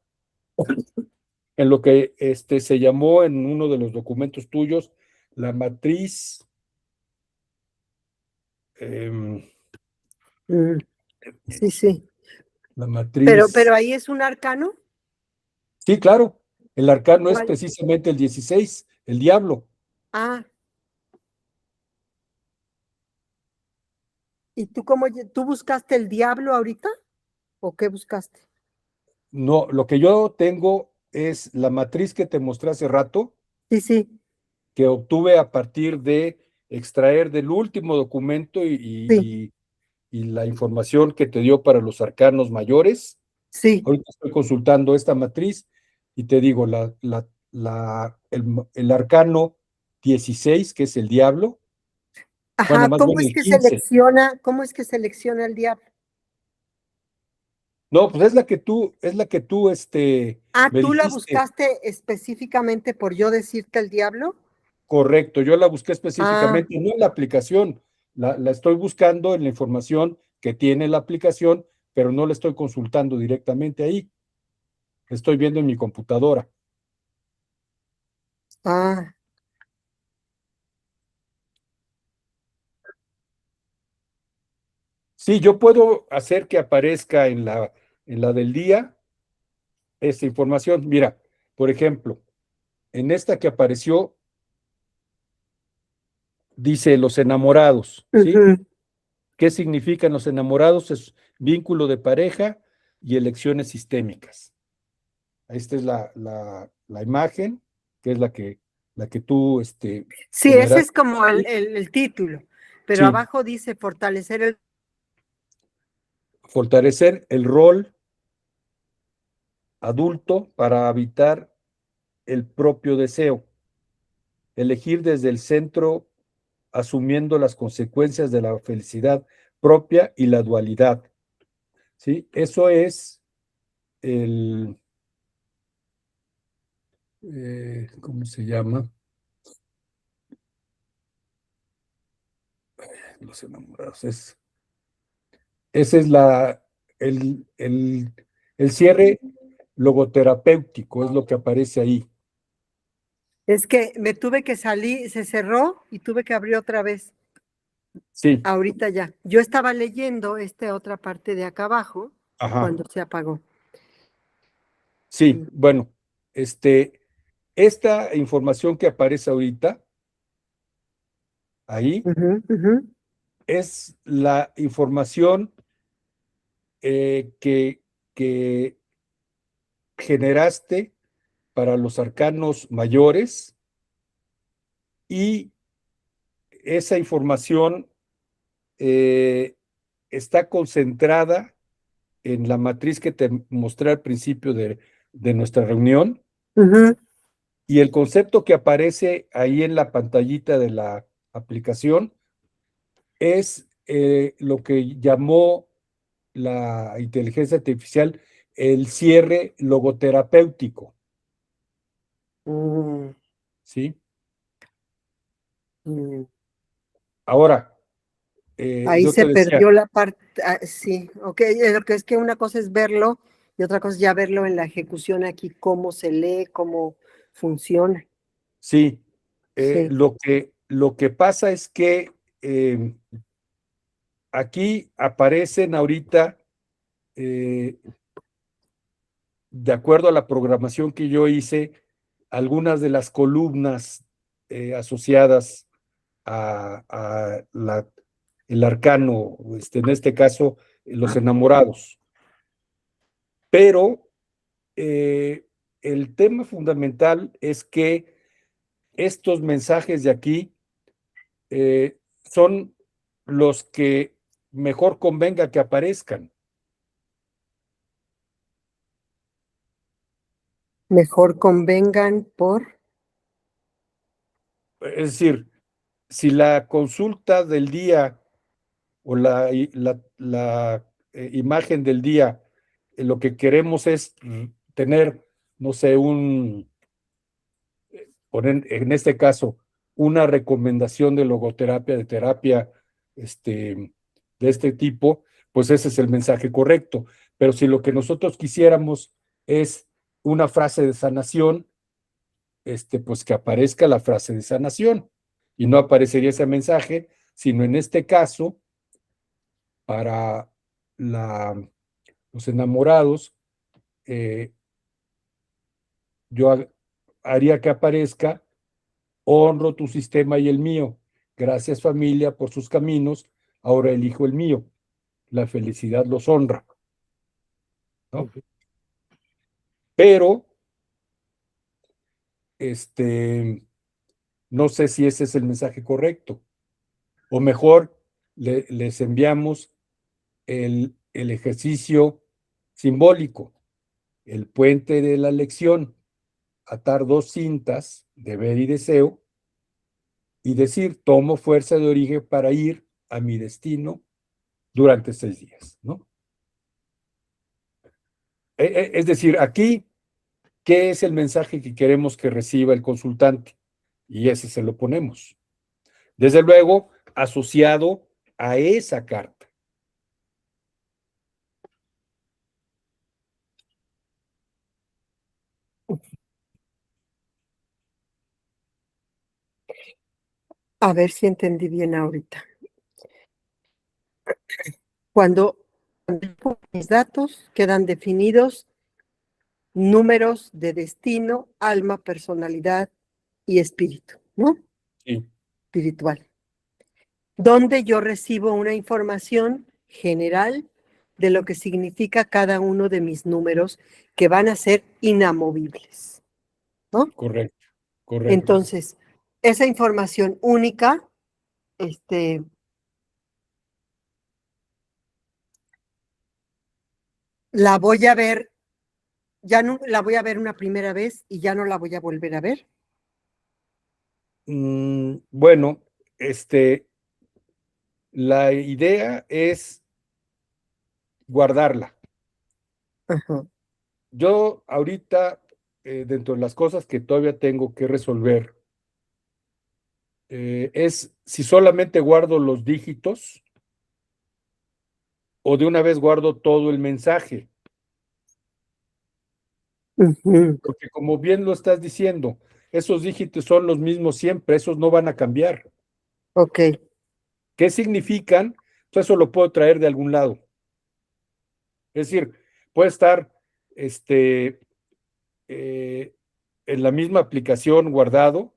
en lo que se llamó en uno de los documentos tuyos la matriz, em, Mm, sí, sí. la Pero matriz, ahí es un arcano. sí, claro, el arcano es ¿Cuál? precisamente el 16, el diablo. Ah, ¿y tú buscaste el diablo ahorita? ¿O qué buscaste? No, lo que yo tengo es la matriz que te mostré hace rato, Sí, sí, que obtuve a partir de extraer del último documento sí, y la información que te dio para los arcanos mayores. sí. Ahorita estoy consultando esta matriz y te digo, el arcano 16, que es el diablo, bueno, Ajá, más bien el 15. cómo es que selecciona el diablo? No, pues es la que tú, Ah, me ¿tú la dijiste. buscaste específicamente por yo decirte el diablo? Correcto, yo la busqué Ah, específicamente, no en la aplicación, la estoy buscando en la información que tiene la aplicación, pero no la estoy consultando directamente ahí, la estoy viendo en mi computadora. ah, Sí, yo puedo hacer que aparezca en la del día esta información. Mira, por ejemplo, en esta que apareció, dice los enamorados, ¿sí? ujú. ¿Qué significan los enamorados? Es vínculo de pareja y elecciones sistémicas. Esta es la imagen, que es la que tú Sí, ese es generaste. como el título, pero Sí, abajo dice fortalecer el... fortalecer el rol adulto para habitar el propio deseo, elegir desde el centro asumiendo las consecuencias de la felicidad propia y la dualidad, ¿sí? Eso es ¿cómo se llama? Los enamorados. Ese es el cierre logoterapéutico, es lo que aparece ahí. Es que me tuve que salir, se cerró y tuve que abrir otra vez. Sí, Ahorita ya. Yo estaba leyendo esta otra parte de acá abajo ajá, cuando se apagó. sí, bueno, esta información que aparece ahorita, ahí, Ujú, ujú, es la información que generaste para los arcanos mayores y esa información eh, está concentrada en la matriz que te mostré al principio de nuestra reunión ujú, y el concepto que aparece ahí en la pantallita de la aplicación es lo que llamó la inteligencia artificial el cierre logoterapéutico, mm, ¿sí? mm. Ahora, Ahí yo se te decía, perdió la parte, sí, ok, lo que es que una cosa es verlo y otra cosa es ya verlo en la ejecución aquí, cómo se lee, cómo funciona. sí, Sí. lo que pasa es que aquí aparecen ahorita, eh, de acuerdo a la programación que yo hice, algunas de las columnas asociadas a el arcano, en este caso, los enamorados. Pero el tema fundamental es que estos mensajes de aquí son los que mejor convenga que aparezcan. Mejor convengan por. Es decir, si la consulta del día o la imagen del día, lo que queremos es tener, no sé, poner en este caso, una recomendación de logoterapia, de terapia de este tipo, pues ese es el mensaje correcto. Pero si lo que nosotros quisiéramos es una frase de sanación, pues que aparezca la frase de sanación y no aparecería ese mensaje, sino en este caso, para los enamorados, eh, yo haría que aparezca: honro tu sistema y el mío. Gracias familia por sus caminos, ahora elijo el mío. La felicidad los honra, ¿no? Pero, no sé si ese es el mensaje correcto. O mejor, les enviamos el ejercicio simbólico, el puente de la lección, atar dos cintas, deber y deseo, y decir, tomo fuerza de origen para ir a mi destino durante 6 días, ¿no? Es decir, aquí, ¿qué es el mensaje que queremos que reciba el consultante? Y ese se lo ponemos. Desde luego, asociado a esa carta. A ver si entendí bien ahorita. Cuando mis datos quedan definidos, números de destino, alma, personalidad y espíritu, ¿no? Sí, Espiritual. Donde yo recibo una información general de lo que significa cada uno de mis números que van a ser inamovibles, ¿no? correcto, correcto. Entonces, esa información única, este, la voy a ver, ya no la voy a ver una primera vez y ya no la voy a volver a ver. Bueno, la idea es guardarla. Ajá. Yo ahorita, dentro de las cosas que todavía tengo que resolver, es si solamente guardo los dígitos o de una vez guardo todo el mensaje. Ujú. Porque como bien lo estás diciendo, esos dígitos son los mismos siempre, esos no van a cambiar. Ok. ¿Qué significan? Pues eso lo puedo traer de algún lado. Es decir, puede estar en la misma aplicación guardado,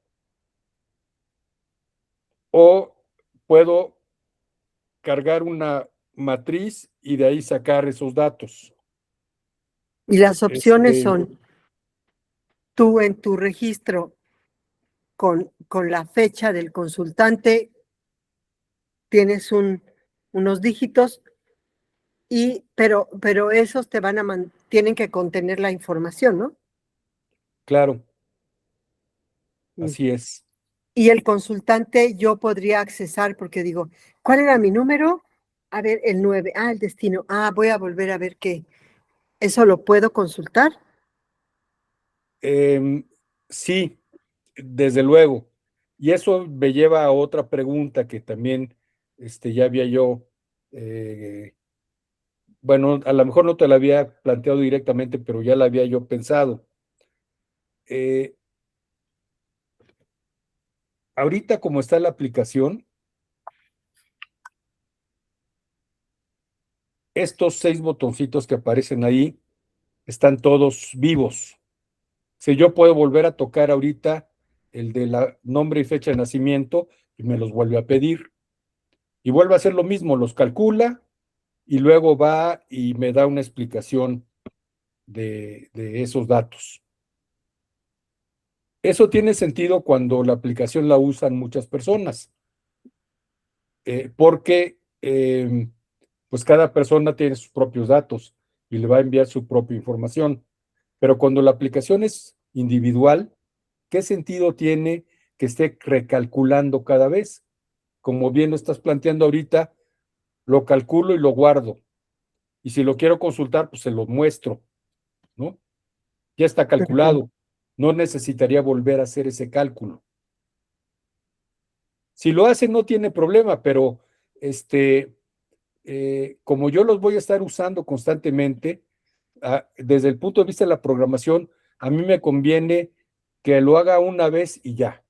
o puedo cargar una matriz y de ahí sacar esos datos. Y las opciones Este, son, tú en tu registro con la fecha del consultante tienes unos dígitos, pero esos te van a tienen que contener la información, ¿no? claro, Mm. así es. Y el consultante yo podría accesar porque digo, ¿cuál era mi número? A ver, el 9. Ah, el destino. Ah, voy a volver a ver qué. ¿Eso lo puedo consultar? Sí, desde luego. Y eso me lleva a otra pregunta que también ya había yo, bueno, a lo mejor no te la había planteado directamente, pero ya la había yo pensado. Eh, Ahorita como está la aplicación, estos 6 botoncitos que aparecen ahí están todos vivos. Si yo puedo volver a tocar ahorita el de la nombre y fecha de nacimiento y me los vuelve a pedir. Y vuelve a hacer lo mismo, los calcula y luego va y me da una explicación de esos datos. Eso tiene sentido cuando la aplicación la usan muchas personas, porque pues cada persona tiene sus propios datos y le va a enviar su propia información. Pero cuando la aplicación es individual, ¿qué sentido tiene que esté recalculando cada vez? Como bien lo estás planteando ahorita, lo calculo y lo guardo. Y si lo quiero consultar, pues se lo muestro, ¿no? Ya está Ujú. calculado. No necesitaría volver a hacer ese cálculo. Si lo hace, no tiene problema, pero como yo los voy a estar usando constantemente, desde el punto de vista de la programación, a mí me conviene que lo haga una vez y ya.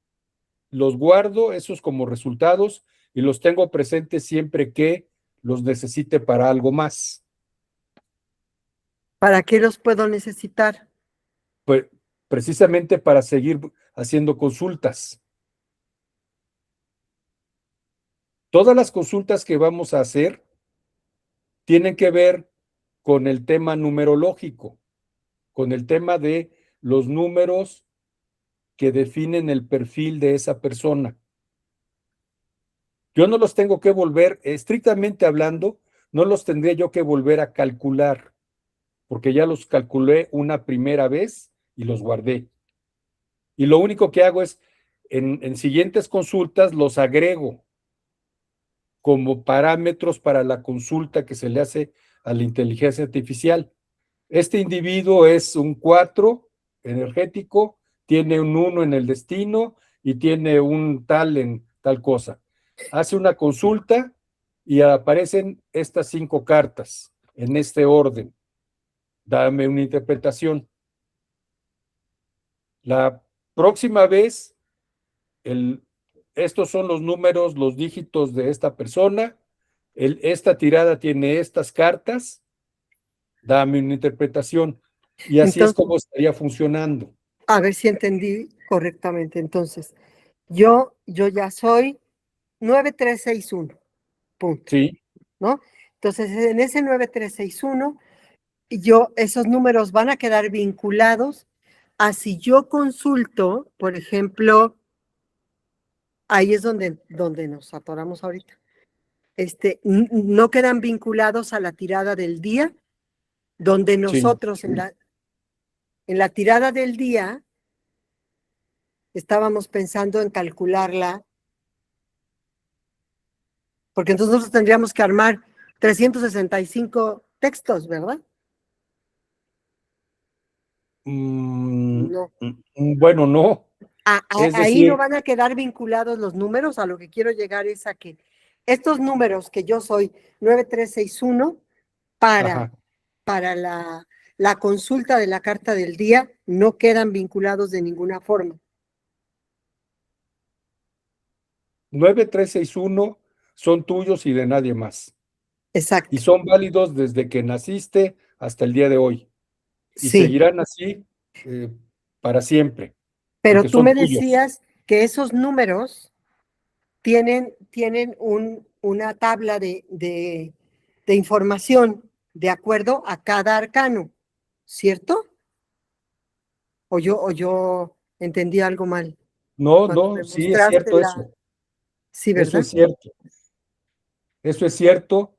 Los guardo, esos como resultados, y los tengo presentes siempre que los necesite para algo más. ¿Para qué los puedo necesitar? Pues precisamente para seguir haciendo consultas. Todas las consultas que vamos a hacer tienen que ver con el tema numerológico, con el tema de los números que definen el perfil de esa persona. Yo no los tengo que volver, estrictamente hablando, no los tendría yo que volver a calcular, porque ya los calculé una primera vez y los guardé. Y lo único que hago es, en siguientes consultas, los agrego como parámetros para la consulta que se le hace a la inteligencia artificial. Este individuo es un 4 energético, tiene un 1 en el destino y tiene un tal en tal cosa. Hace una consulta y aparecen estas 5 cartas en este orden. Dame una interpretación. La próxima vez, estos son los números, los dígitos de esta persona. Esta tirada tiene estas cartas. Dame una interpretación. Y así es Entonces, como estaría funcionando. a ver si entendí correctamente. Entonces, yo ya soy 9361, punto, Sí, ¿no? Entonces, en ese 9361, esos números van a quedar vinculados a si yo consulto, por ejemplo, ahí es donde nos atoramos ahorita. No quedan vinculados a la tirada del día, donde sí. nosotros en la tirada del día estábamos pensando en calcularla, porque entonces nosotros tendríamos que armar 365 textos, ¿verdad? No. Bueno, no. Es Ahí no decir, van a quedar vinculados los números. A lo que quiero llegar es a que estos números que yo soy 9361 para, ajá, para la consulta de la carta del día no quedan vinculados de ninguna forma. 9361 son tuyos y de nadie más. Exacto. Y son válidos desde que naciste hasta el día de hoy. Y Sí, seguirán así para siempre, pero porque tú son me tuyos. decías que esos números tienen una tabla de información de acuerdo a cada arcano, ¿cierto? O yo entendí algo mal No, cuando no, me sí es mostraste cierto la... eso. Sí, Eso ¿verdad? es cierto. Eso es cierto.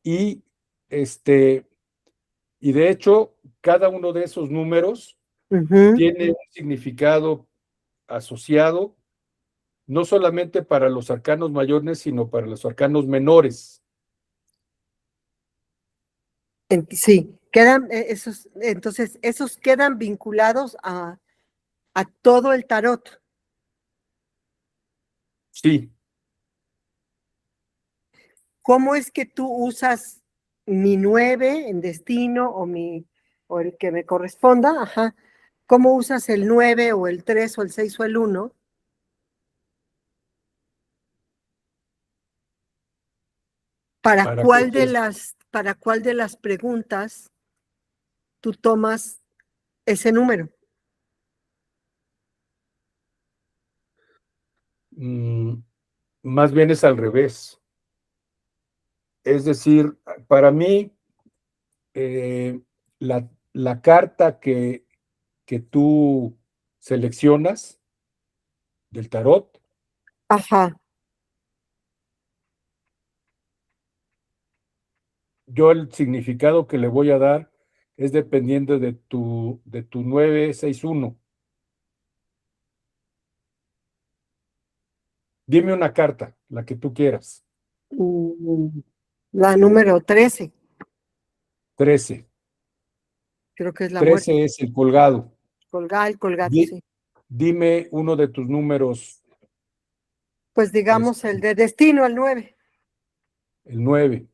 Y este, y de hecho, cada uno de esos números Ujú. tiene un significado asociado, no solamente para los arcanos mayores, sino para los arcanos menores. Sí, quedan esos, entonces, esos quedan vinculados a todo el tarot. Sí, ¿Cómo es que tú usas mi 9 en destino o el que me corresponda? Ajá. ¿Cómo usas el 9 o el 3 o el 6 o el uno? ¿para qué quieres? Para cuál de las preguntas tú tomas ese número? Mm, más bien es al revés. Es decir, para mí, eh, la carta que tú seleccionas del tarot, Ajá. yo el significado que le voy a dar es dependiendo de tu 961. Dime una carta, la que tú quieras. Mm, La número 13, 13. creo que es la muerte. 13 es el colgado. El colgado, Di- sí. dime uno de tus números, Pues digamos el este, de destino, el 9. el 9.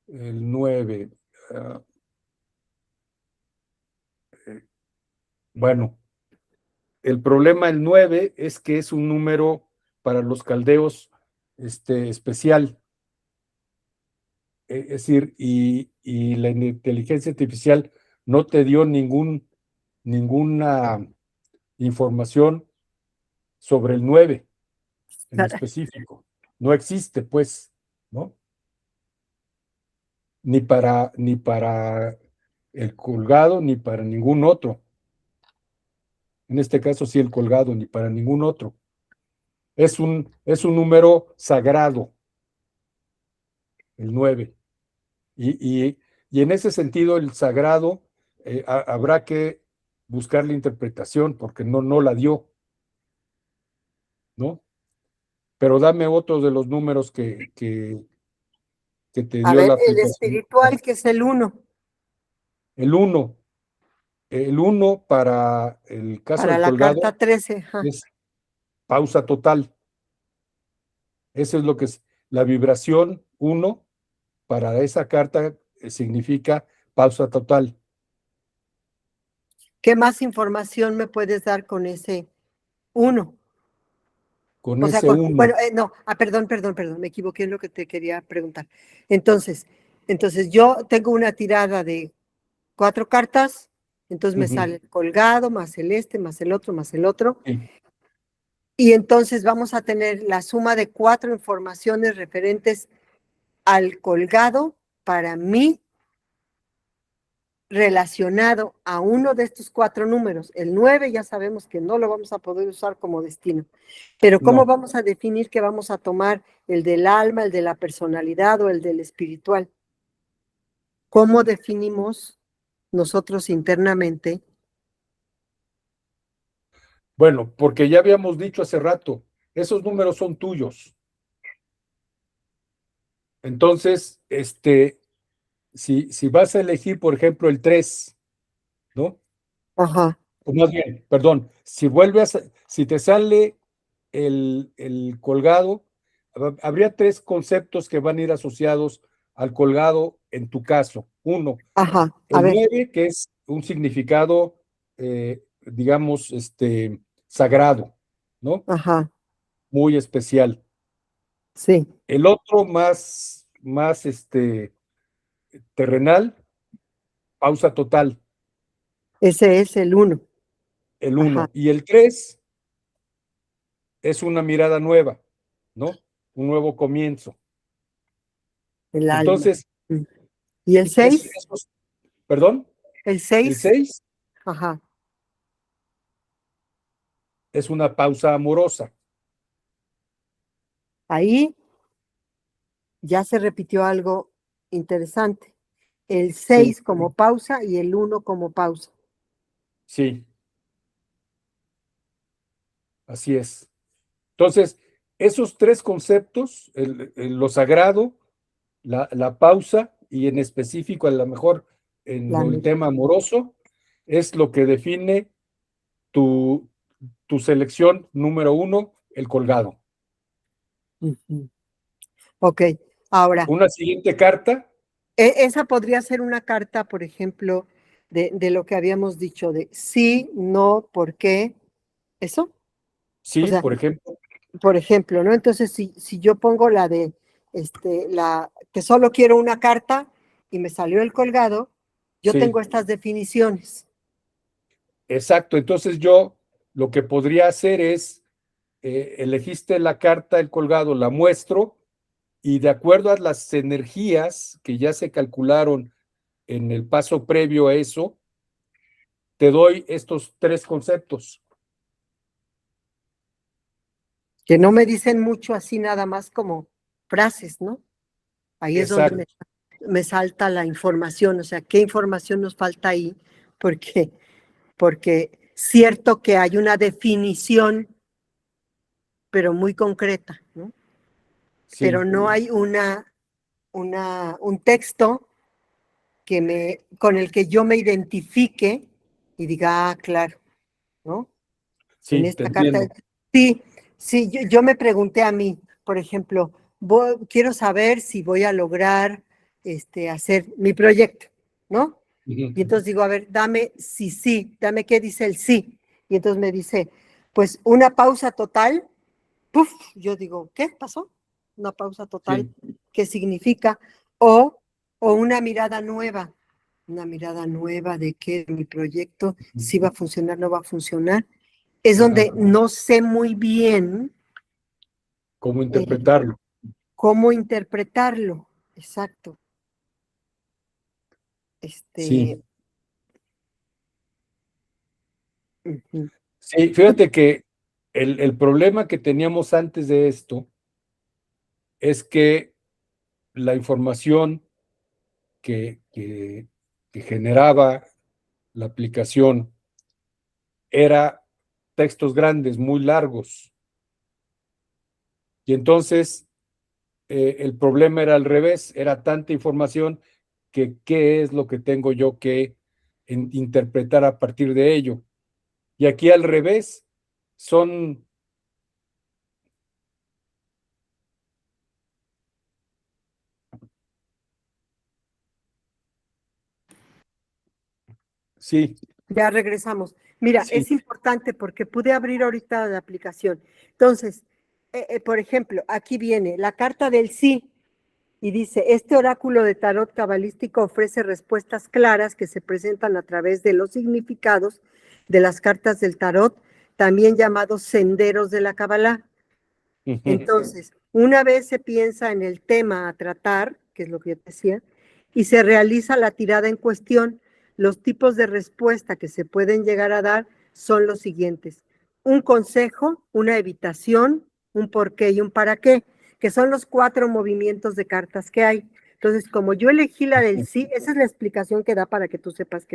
El 9. ah, eh, bueno, el problema el 9 es que es un número para los caldeos especial. Es decir, y la inteligencia artificial no te dio ninguna información sobre el 9 en específico. No existe, pues, ¿no? Ni para el colgado, ni para ningún otro. En este caso, sí, el colgado, ni para ningún otro. Es un número sagrado, el 9. Y, y, y en ese sentido, el sagrado, habrá que buscar la interpretación, porque no la dio, ¿no? Pero dame otro de los números que te A dio ver, la el aplicación. espiritual, que es el 1, El 1. El 1 para el caso para del la colgado carta 13. Ajá. es pausa total. Eso es lo que es la vibración 1 para esa carta, significa pausa total. ¿Qué más información me puedes dar con ese 1? Con O sea, ese bueno, 1. no, perdón, me equivoqué en lo que te quería preguntar. Entonces, entonces yo tengo una tirada de 4 cartas, entonces me Ujú, sale el colgado, más el este, más el otro, sí, y entonces vamos a tener la suma de 4 informaciones referentes al colgado para mí relacionado a uno de estos 4 números. El 9 ya sabemos que no lo vamos a poder usar como destino, pero ¿cómo no. vamos a definir que vamos a tomar el del alma, el de la personalidad o el del espiritual? ¿Cómo definimos nosotros internamente? Bueno, porque ya habíamos dicho hace rato, esos números son tuyos. Entonces, si vas a elegir, por ejemplo, el 3, ¿no? Ajá, O más bien, perdón, si te sale el colgado, habría tres conceptos que van a ir asociados al colgado en tu caso. Uno, ajá, a el ver, 9, que es un significado, digamos, sagrado. ¿no? Ajá, Muy especial. sí, El otro más terrenal, pausa total, ese es el 1. el Ajá, uno. Y el 3 es una mirada nueva, ¿no? Un nuevo comienzo. el alma. Entonces, Mm. ¿Y el 6? perdón, El el 6, 6 ajá, es una pausa amorosa. ahí ya se repitió algo interesante. El Sí, 6 como pausa y el 1 como pausa. sí, así es. Entonces, esos tres conceptos, lo sagrado, la pausa y en específico, a lo mejor en La el mirada. tema amoroso, es lo que define tu, tu selección número uno, el colgado. Ujú. Ok, ahora, Una siguiente carta, esa podría ser una carta, por ejemplo, de lo que habíamos dicho, de sí, no, por qué, eso. O sí, sea, por ejemplo, por ejemplo, ¿no? Entonces, si yo pongo la de, la que solo quiero una carta y me salió el colgado, yo tengo sí, estas definiciones. exacto. Entonces yo lo que podría hacer es, elegiste la carta, el colgado, la muestro y de acuerdo a las energías que ya se calcularon en el paso previo a eso, te doy estos tres conceptos. Que no me dicen mucho así nada más como frases, ¿no? Ahí es donde Exacto, me salta la información, o sea, ¿qué información nos falta ahí? Porque, porque cierto que hay una definición, pero muy concreta, ¿no? Pero sí, no hay un texto con el que yo me identifique y diga, ah, claro, ¿no? En sí, te esta carta, entiendo. sí, sí, yo me pregunté a mí, por ejemplo, quiero saber si voy a lograr hacer mi proyecto, ¿no? Ujú. Y entonces digo, a ver, dame sí, dame qué dice el sí. Y entonces me dice, pues una pausa total. Puf, yo digo, ¿qué pasó? Una pausa total, Sí, ¿qué significa? O una mirada nueva de que mi proyecto, si va a funcionar, no va a funcionar. Es ajá. donde no sé muy bien ¿Cómo eh, interpretarlo? cómo interpretarlo. Exacto. Este, Sí, ujú. sí, fíjate que el problema que teníamos antes de esto es que la información que generaba la aplicación era textos grandes, muy largos. Y entonces el problema era al revés, era tanta información que qué es lo que tengo yo que interpretar a partir de ello. Y aquí al revés, son, sí, Ya regresamos. Mira, sí, es importante porque pude abrir ahorita la aplicación. Entonces, por ejemplo, aquí viene la carta del sí. Y dice, este oráculo de tarot cabalístico ofrece respuestas claras que se presentan a través de los significados de las cartas del tarot, también llamados senderos de la Kabbalah. ujú, Entonces, una vez se piensa en el tema a tratar, que es lo que yo decía, y se realiza la tirada en cuestión, los tipos de respuesta que se pueden llegar a dar son los siguientes. Un consejo, una evitación, un por qué y un para qué, que son los 4 movimientos de cartas que hay. Entonces, como yo elegí la del sí, esa es la explicación que da para que tú sepas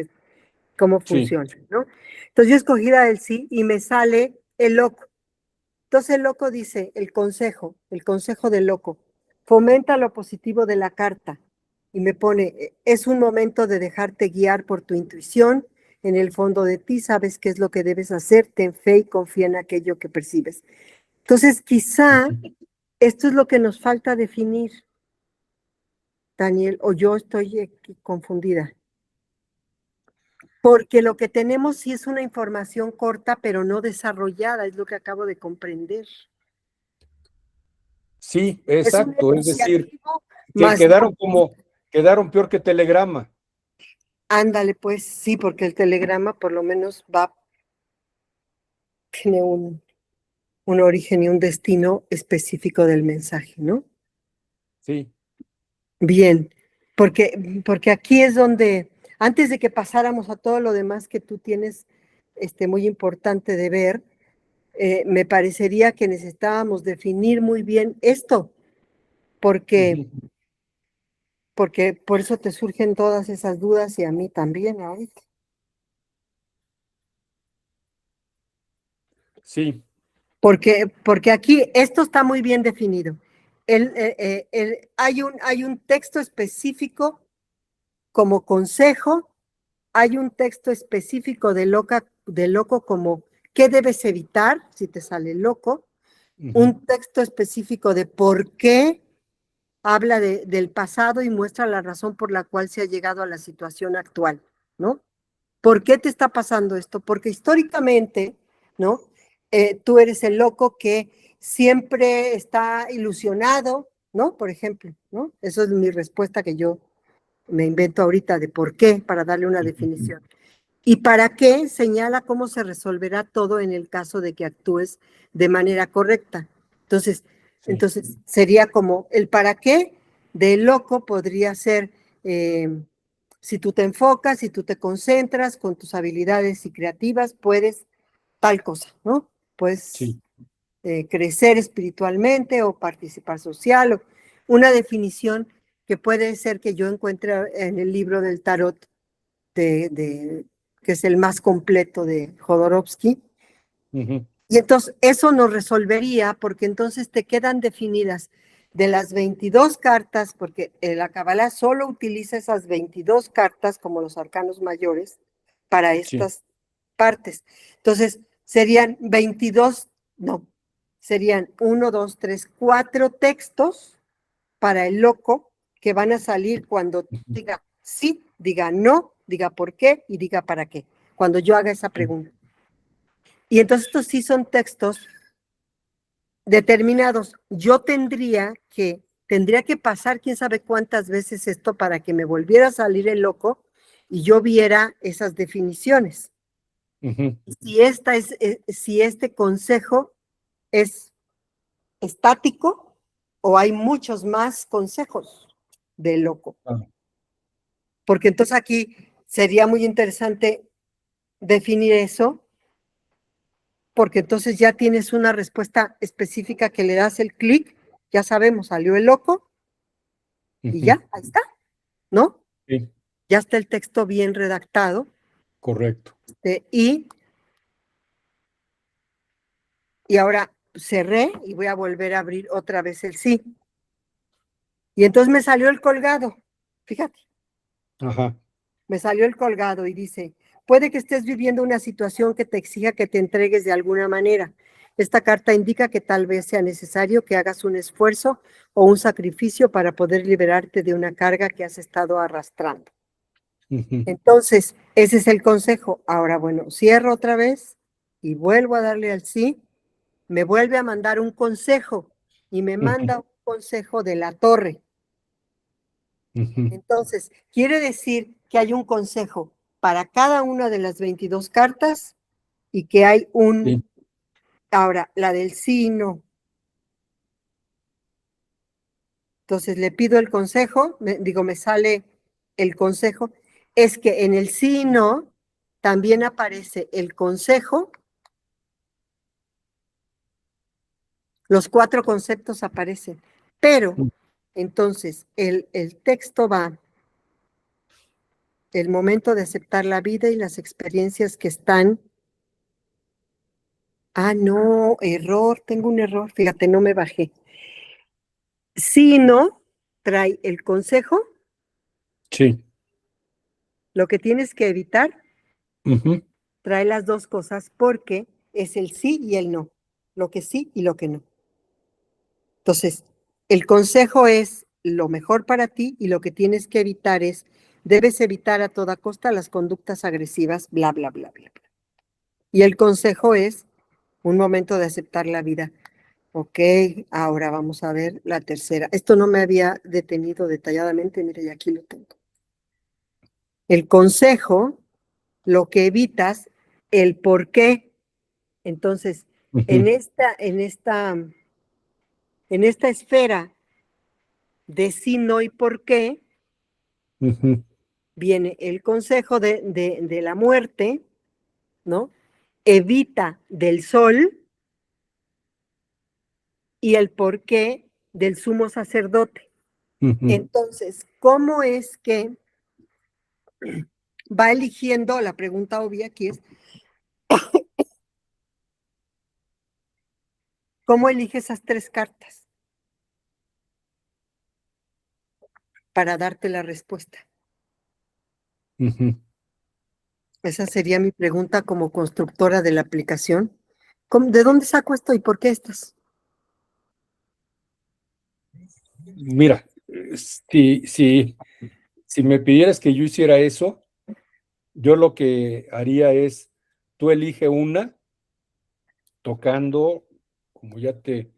cómo sí, funciona, ¿no? Entonces, yo escogí la del sí y me sale el loco. Entonces el loco dice, el consejo del loco, fomenta lo positivo de la carta y me pone, es un momento de dejarte guiar por tu intuición, en el fondo de ti sabes qué es lo que debes hacer, ten fe y confía en aquello que percibes. Entonces quizá esto es lo que nos falta definir, Daniel, o yo estoy confundida. Porque lo que tenemos sí es una información corta, pero no desarrollada, es lo que acabo de comprender. Sí, Es un exacto. Es decir, enunciativo que más no. quedaron peor que Telegrama. Ándale, pues sí, porque el telegrama por lo menos tiene un origen y un destino específico del mensaje, ¿no? Sí. Bien, porque aquí es donde, antes de que pasáramos a todo lo demás que tú tienes muy importante de ver, me parecería que necesitábamos definir muy bien esto, porque, Ujú. porque por eso te surgen todas esas dudas y a mí también ahorita. Sí. Porque aquí esto está muy bien definido. Hay un texto específico como consejo, hay un texto específico de loco como qué debes evitar si te sale loco, Ujú. un texto específico de por qué habla del pasado y muestra la razón por la cual se ha llegado a la situación actual, ¿no? ¿Por qué te está pasando esto? Porque históricamente, ¿no? Tú eres el loco que siempre está ilusionado, ¿no? Por ejemplo, ¿no? Eso es mi respuesta que yo me invento ahorita de por qué, para darle una Ujú. definición. Y para qué señala cómo se resolverá todo en el caso de que actúes de manera correcta. Entonces, Sí. sería como el para qué de loco podría ser si tú te enfocas, si tú te concentras con tus habilidades y creativas, puedes tal cosa, ¿no? Puedes Sí. crecer espiritualmente o participar social, o una definición que puede ser que yo encuentre en el libro del tarot, que es el más completo de Jodorowsky. Ujú. Y entonces eso nos resolvería porque entonces te quedan definidas de las 22 cartas, porque la Kabbalah solo utiliza esas 22 cartas como los arcanos mayores para Sí. estas partes. Entonces serían 22, no, serían 1, 2, 3, 4 textos para el loco que van a salir cuando Ujú. diga sí, diga no, diga por qué y diga para qué, cuando yo haga esa Sí. pregunta. Y entonces estos sí son textos determinados. Yo tendría que pasar quién sabe cuántas veces esto para que me volviera a salir el loco y yo viera esas definiciones. Ujú. Si este consejo es estático o hay muchos más consejos de loco. Ah. Porque entonces aquí sería muy interesante definir eso, porque entonces ya tienes una respuesta específica que le das el clic, ya sabemos, salió el loco y Ujú. ya, ahí está, ¿no? Sí. Ya está el texto bien redactado Correcto. eh, y, y ahora cerré y voy a volver a abrir otra vez el sí. Y entonces me salió el colgado, fíjate. Ajá. Me salió el colgado y dice, puede que estés viviendo una situación que te exija que te entregues de alguna manera. Esta carta indica que tal vez sea necesario que hagas un esfuerzo o un sacrificio para poder liberarte de una carga que has estado arrastrando. Ujú. Entonces, ese es el consejo. Ahora, bueno, cierro otra vez y vuelvo a darle al sí. Me vuelve a mandar un consejo y me Ujú. manda un consejo de la torre. Ujú. Entonces, quiere decir que hay un consejo para cada una de las 22 cartas y que hay Sí. ahora, la del sí y no. Entonces, le pido el consejo, me sale el consejo, es que en el sí y no también aparece el consejo, los 4 conceptos aparecen, pero entonces el texto va, el momento de aceptar la vida y las experiencias que están. Ah, no, error, tengo un error, fíjate, no me bajé. Si no, trae el consejo, Sí. lo que tienes que evitar, Ujú. trae las dos cosas porque es el sí y el no, lo que sí y lo que no. Entonces, el consejo es lo mejor para ti y lo que tienes que evitar es debes evitar a toda costa las conductas agresivas, bla, bla, bla, bla, bla. Y el consejo es un momento de aceptar la vida. Ok, ahora vamos a ver la tercera. Esto no me había detenido detalladamente, mire, y aquí lo tengo. El consejo, lo que evitas, el por qué. Entonces, en esta esfera de sí, no y por qué, viene el consejo de la muerte, ¿no? Evita del sol y el por qué del sumo sacerdote. Entonces, ¿cómo es que va eligiendo? La pregunta obvia aquí es, ¿cómo elige esas tres cartas para darte la respuesta? Esa sería mi pregunta como constructora de la aplicación. ¿De dónde saco esto y por qué estas? Mira, si me pidieras que yo hiciera eso, yo lo que haría es, tú elige una, tocando, como ya te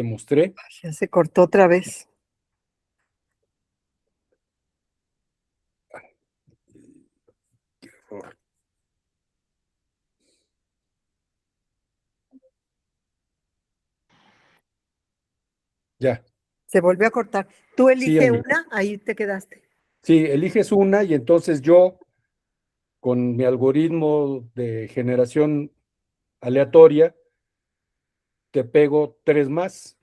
mostré. Ya se cortó otra vez. Ya, Se volvió a cortar. Tú sí, elige Angie. una, ahí te quedaste. Sí, eliges una y entonces yo, con mi algoritmo de generación aleatoria, te pego tres más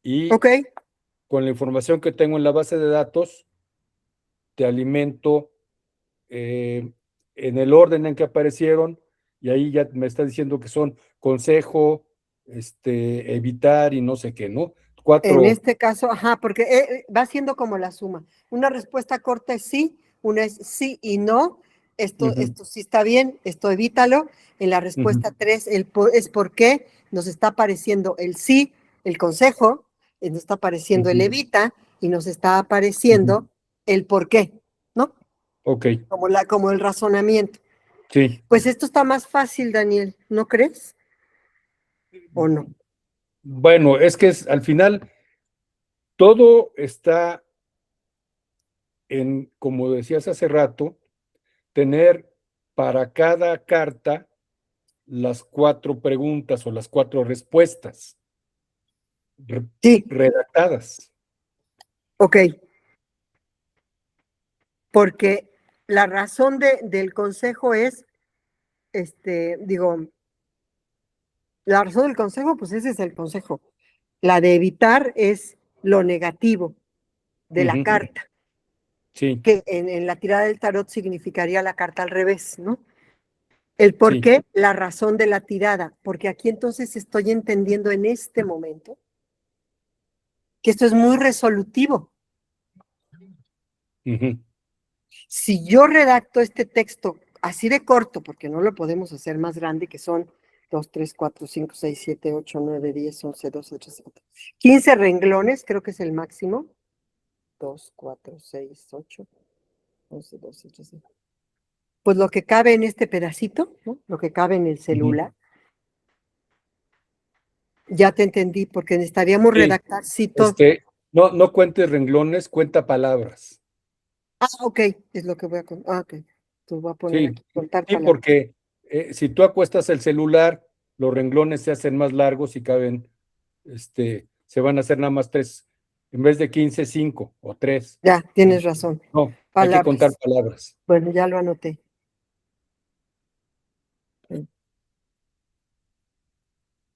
y Ok, con la información que tengo en la base de datos, te alimento en el orden en que aparecieron y ahí ya me está diciendo que son consejo, evitar y no sé qué, ¿no? en Cuatro. este caso, ajá, porque va siendo como la suma. Una respuesta corta es sí, una es sí y no. Ujú, Esto sí está bien, esto evítalo. En la ujú, respuesta 3 es por qué nos está apareciendo el sí, el consejo, nos está apareciendo el ujú, evita y nos está ujú. apareciendo el por qué, ¿no? Ok, Como el razonamiento. sí. Pues esto está más fácil, Daniel, ¿no crees? ¿O no? Bueno, es que al final todo está en, como decías hace rato, tener para cada carta las cuatro preguntas o las cuatro respuestas re- Sí, redactadas. ok. Porque la razón del consejo es, digo, la razón del consejo, pues ese es el consejo. La de evitar es lo negativo de la Ujú, carta, sí, que en la tirada del tarot significaría la carta al revés, ¿no? El por sí. qué, la razón de la tirada, porque aquí entonces estoy entendiendo en este momento que esto es muy resolutivo. Ujú, Si yo redacto este texto así de corto, porque no lo podemos hacer más grande, que son 2, 3, 4, 5, 6, 7, 8, 9, 10, 11, 12, 13, 15 renglones, creo que es el máximo. 2, 4, 6, 8, 11, 12, 13. Pues lo que cabe en este pedacito, ¿no? Lo que cabe en el ujú. celular, ya te entendí, porque necesitaríamos Sí, redactar cito. no cuentes renglones, cuenta palabras. Ah, ok, es lo que voy a contar. Ah, ok. Entonces voy a poner Sí, aquí, contar sí, palabras. porque si tú acuestas el celular, los renglones se hacen más largos y caben, se van a hacer nada más tres, en vez de 15, 5 o 3. Ya, tienes razón. No, hay que contar Palabras. palabras. Bueno, ya lo anoté.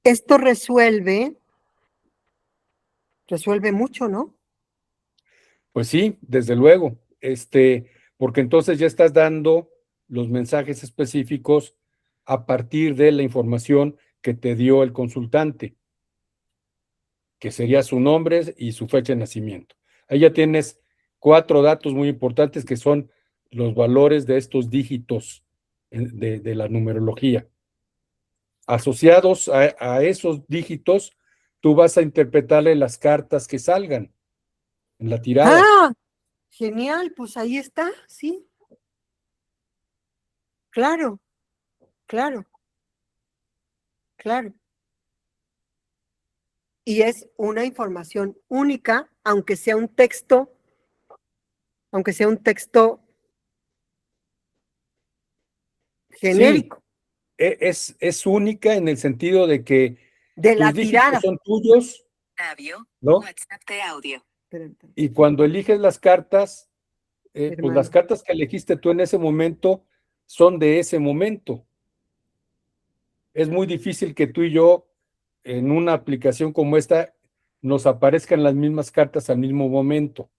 Esto resuelve mucho, ¿no? Pues sí, desde luego, porque entonces ya estás dando los mensajes específicos a partir de la información que te dio el consultante, que sería su nombre y su fecha de nacimiento. Ahí ya tienes cuatro datos muy importantes que son los valores de estos dígitos de la numerología. Asociados a esos dígitos, tú vas a interpretarle las cartas que salgan en la tirada. Ah, Genial, pues ahí está, sí. Claro, claro, claro. Y es una información única, aunque sea un texto Sí, genérico, es única en el sentido de que de la tus dígitos tirada. son tuyos, ¿no? WhatsApp de audio. Espérame, Y cuando eliges las cartas, pues las hermano. cartas que elegiste tú en ese momento son de ese momento. Es muy difícil que tú y yo, en una aplicación como esta, nos aparezcan las mismas cartas al mismo momento.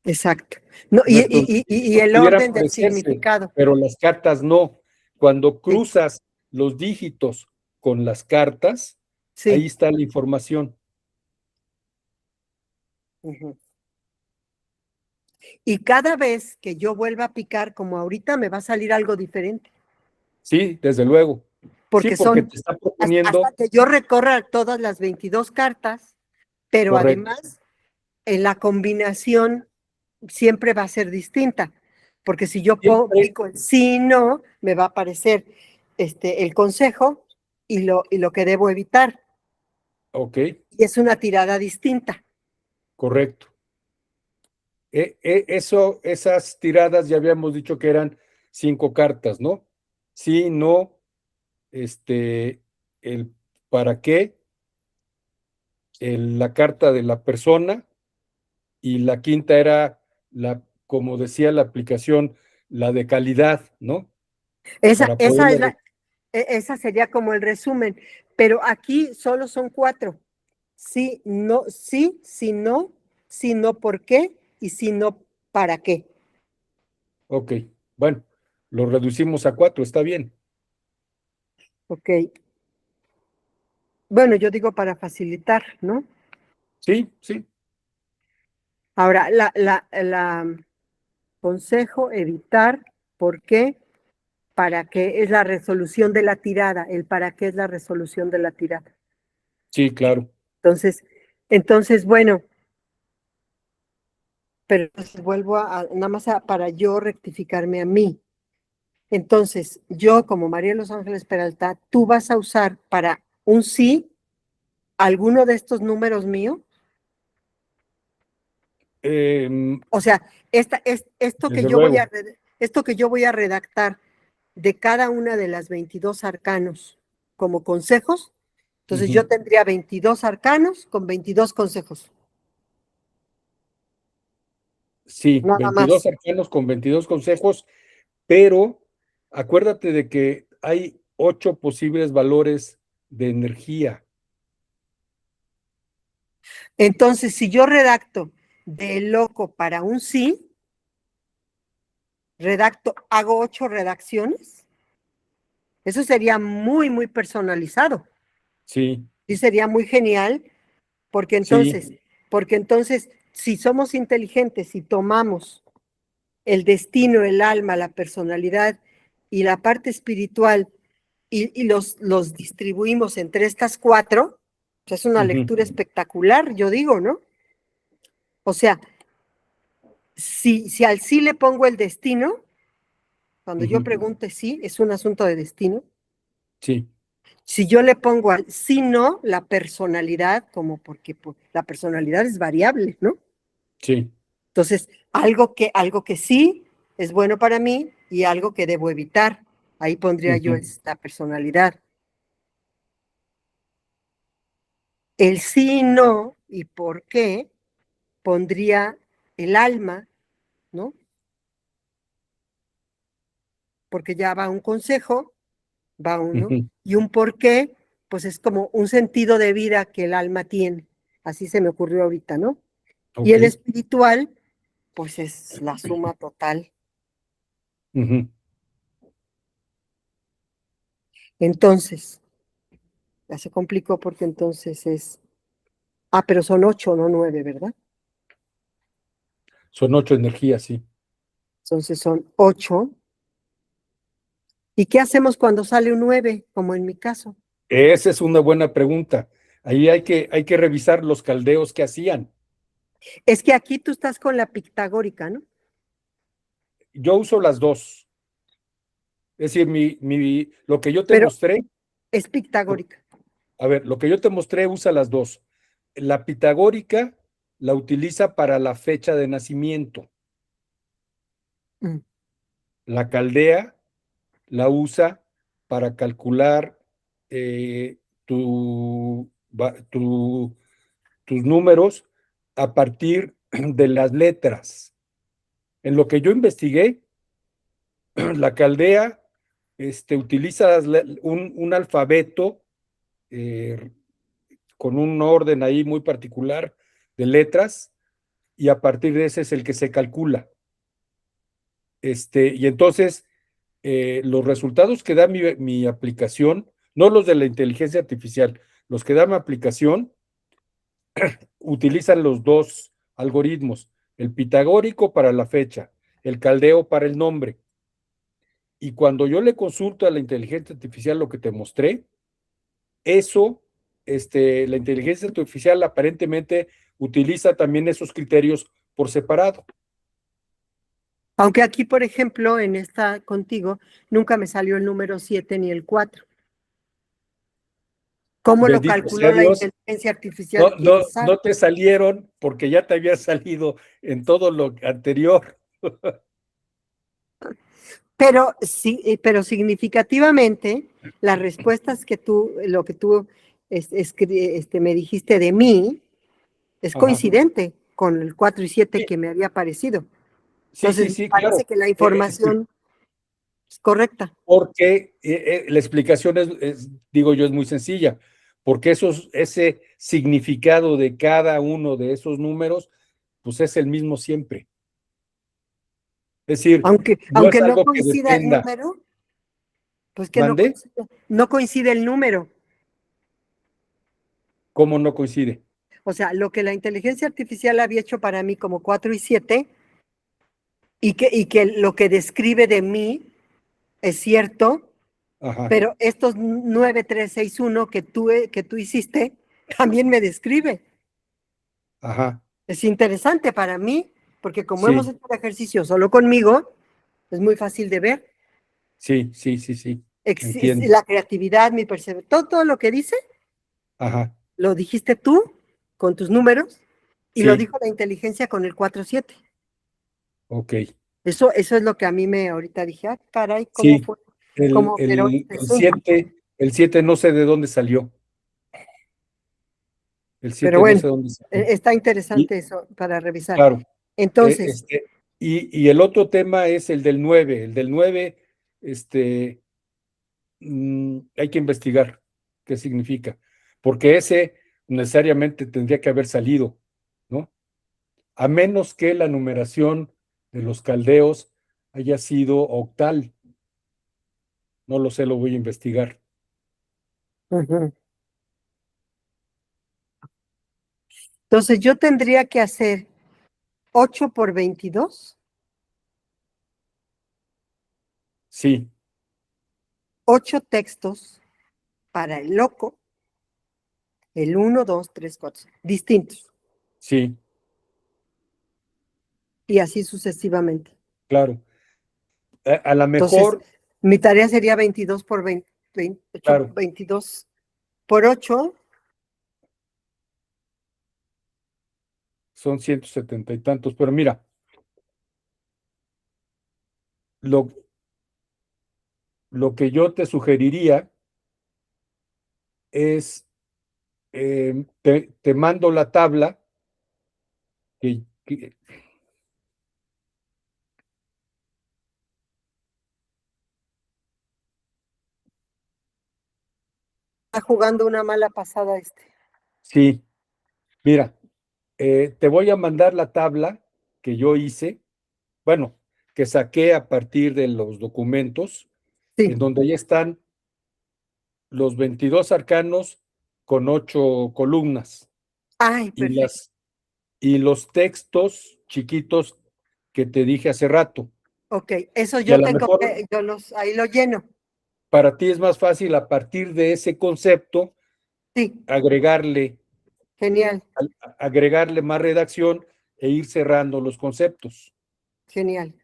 Exacto. No, Nuestros y dígitos el pudieran orden del parecerse, significado. pero las cartas no. Cuando Sí, cruzas los dígitos con las cartas, ahí sí. está la información. Ujú. Y cada vez que yo vuelva a picar, como ahorita, me va a salir algo diferente, Sí, desde luego. Sí, porque porque son te está hasta proponiendo, que yo recorra todas las 22 cartas, pero correcto. además en la combinación siempre va a ser distinta, porque si yo Siempre, pico el sí, no, me va a aparecer el consejo y lo que debo evitar, ok, y es una tirada distinta. correcto. Esas tiradas ya habíamos dicho que eran 5 cartas, ¿no? Sí, no, el para qué, la carta de la persona, y la quinta era como decía la aplicación, la de calidad, ¿no? Esa, Para esa, es poderlo. la, esa sería como el resumen, pero aquí solo son 4. Sí, no, sí, no, ¿por qué? Y sí, no, ¿para qué? Ok, bueno, lo reducimos a 4, está bien. Ok. Bueno, yo digo para facilitar, ¿no? Sí, sí, Ahora, la consejo, evitar, ¿por qué? ¿Para qué? Es la resolución de la tirada. El para qué es la resolución de la tirada. sí, claro. Entonces, bueno, pero entonces vuelvo nada más para yo rectificarme a mí. Entonces, yo como María de los Ángeles Peralta, tú vas a usar para un sí alguno de estos números míos. Em, O sea, desde luego. esto que yo voy a redactar de cada una de las 22 arcanos como consejos, entonces yo Ujú. tendría 22 arcanos con 22 consejos, Sí, nada 22 más. arcanos con 22 consejos, pero acuérdate de que hay 8 posibles valores de energía. Entonces, si yo redacto de loco para un sí, hago 8 redacciones, eso sería muy, muy personalizado. Sí, Sí, sería muy genial, porque sí, entonces, si somos inteligentes y tomamos el destino, el alma, la personalidad y la parte espiritual y los distribuimos entre estas 4, pues es una ujú, lectura espectacular, yo digo, ¿no? O sea, si al sí le pongo el destino, cuando yo ujú, pregunte sí, es un asunto de destino. sí, Si yo le pongo al sí no, la personalidad, como porque pues, la personalidad es variable, ¿no? sí, Entonces, algo que sí es bueno para mí y algo que debo evitar. Ahí pondría yo ujú, esta personalidad. El sí, no y por qué pondría el alma, ¿no? Porque ya va un consejo, va uno, ujú, y un por qué, pues es como un sentido de vida que el alma tiene. Así se me ocurrió ahorita, ¿no? Y ok, el espiritual, pues es la suma total. ujú. Entonces, ya se complicó porque entonces pero son 8, no 9, ¿verdad? Son 8 energías, sí. Entonces son 8. ¿Y qué hacemos cuando sale un 9, como en mi caso? Esa es una buena pregunta. Ahí hay que revisar los caldeos que hacían. Es que aquí tú estás con la pitagórica, ¿no? Yo uso las dos. Es decir, lo que yo te Pero mostré, es pitagórica. a ver, lo que yo te mostré usa las dos. La pitagórica la utiliza para la fecha de nacimiento. Mm. La caldea la usa para calcular tus números a partir de las letras. En lo que yo investigué, la caldea utiliza un alfabeto eh, con un orden ahí muy particular de letras y a partir de ese es el que se calcula. Y entonces los resultados que da mi aplicación, no los de la inteligencia artificial, los que da mi aplicación, utilizan los dos algoritmos, el pitagórico para la fecha, el caldeo para el nombre. Y cuando yo le consulto a la inteligencia artificial lo que te mostré, eso, la inteligencia artificial aparentemente utiliza también esos criterios por separado. Aunque aquí, por ejemplo, en esta contigo, nunca me salió el número 7 ni el 4. ¿Cómo lo Bendito calculó sea la Dios, inteligencia artificial? no, ¿Quién no, sabe? no te salieron porque ya te había salido en todo lo anterior. Pero sí, pero significativamente, las respuestas que tú, lo que tú me dijiste de mí, es Ajá. coincidente con el 4 y 7 Sí, que me había parecido. sí, Entonces, sí, me sí, parece claro. que la información es correcta. Porque la explicación digo yo, es muy sencilla, porque ese significado de cada uno de esos números, pues es el mismo siempre. Es decir, no es Aunque no algo que coincida el dependa. número, pues que ¿Mande? no coincide el número. ¿Cómo no coincide? O sea, lo que la inteligencia artificial había hecho para mí como 4 y 7, y que lo que describe de mí es cierto, Ajá, pero estos 9361 que tú hiciste también me describe. ajá, Es interesante para mí, porque como hemos sí, hecho el ejercicio solo conmigo, es muy fácil de ver. sí, sí, sí, sí, entiendo. La creatividad, mi percepción, todo lo que dice, Ajá, lo dijiste tú con tus números y lo sí, dijo la inteligencia con el 4-7. ok. Eso es lo que a mí ahorita dije, ah, caray, ¿cómo Sí, fue? ¿Cómo operó este asunto? el 7 no sé de dónde salió. El Pero 7 no bueno, sé dónde salió. está Y interesante eso para revisar. claro, eh, Entonces, este, y el otro tema es el del 9. El del 9, este, hay que investigar qué significa, porque ese necesariamente tendría que haber salido, ¿no? A menos que la numeración de los caldeos haya sido octal. No lo sé, lo voy a investigar. ujú. Entonces yo tendría que hacer 8 por 22, Sí, 8 textos para el loco, el 1, 2, 3, 4, distintos, sí, y así sucesivamente. claro. A lo Entonces, mejor, mi tarea sería 22 por 20, 8, claro, 22 por 8. son 170 y tantos, pero mira, lo, lo que yo te sugeriría es, te mando la tabla que Está jugando una mala pasada este. sí, mira, te voy a mandar la tabla que yo hice, bueno, que saqué a partir de los documentos, en Sí. donde ya están los 22 arcanos con 8 columnas Ay, y, perfecto. y los textos chiquitos que te dije hace rato. Ok, eso Y a yo lo tengo mejor que, ahí lo lleno. para ti es más fácil a partir de ese concepto Sí, agregarle Genial, agregarle más redacción e ir cerrando los conceptos, genial.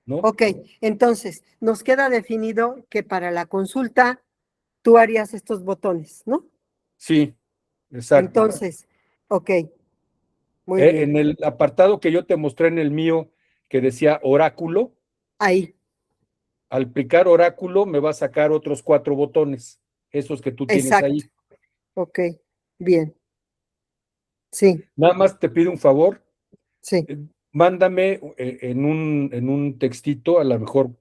¿no? Ok, entonces nos queda definido que para la consulta tú harías estos botones, ¿no? Sí, exacto. Entonces, ok, muy bien. En el apartado que yo te mostré en el mío, que decía oráculo, Ahí, al picar oráculo me va a sacar otros 4 botones, esos que tú tienes exacto. ahí. Ok, bien. Sí, Nada más te pido un favor, sí. mándame en un textito, a lo mejor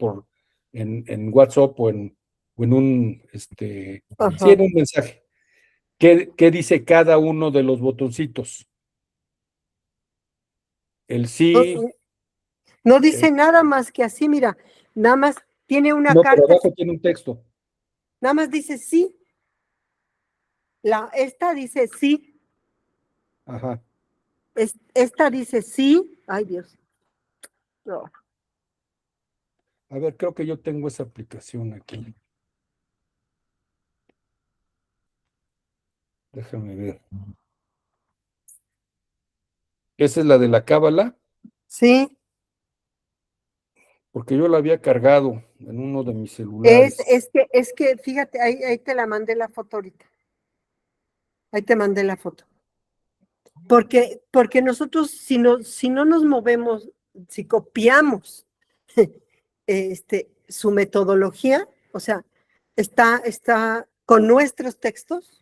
en WhatsApp o en un, sí, Ajá. en un mensaje. ¿Qué dice cada uno de los botoncitos? El sí, No, no eh, dice nada más que así, mira, nada más tiene una no, pero carta, abajo tiene un texto. nada más dice sí. Esta dice sí, Ajá. esta dice sí. Ay, Dios. No. A ver, creo que yo tengo esa aplicación aquí. Déjame ver. Esa es la de la cábala, Sí, porque yo la había cargado en uno de mis es, celulares. es que, es que, fíjate, ahí te la mandé la foto ahorita. Ahí te mandé la foto. Porque nosotros, si no nos movemos, si copiamos su metodología, o sea, está con nuestros textos,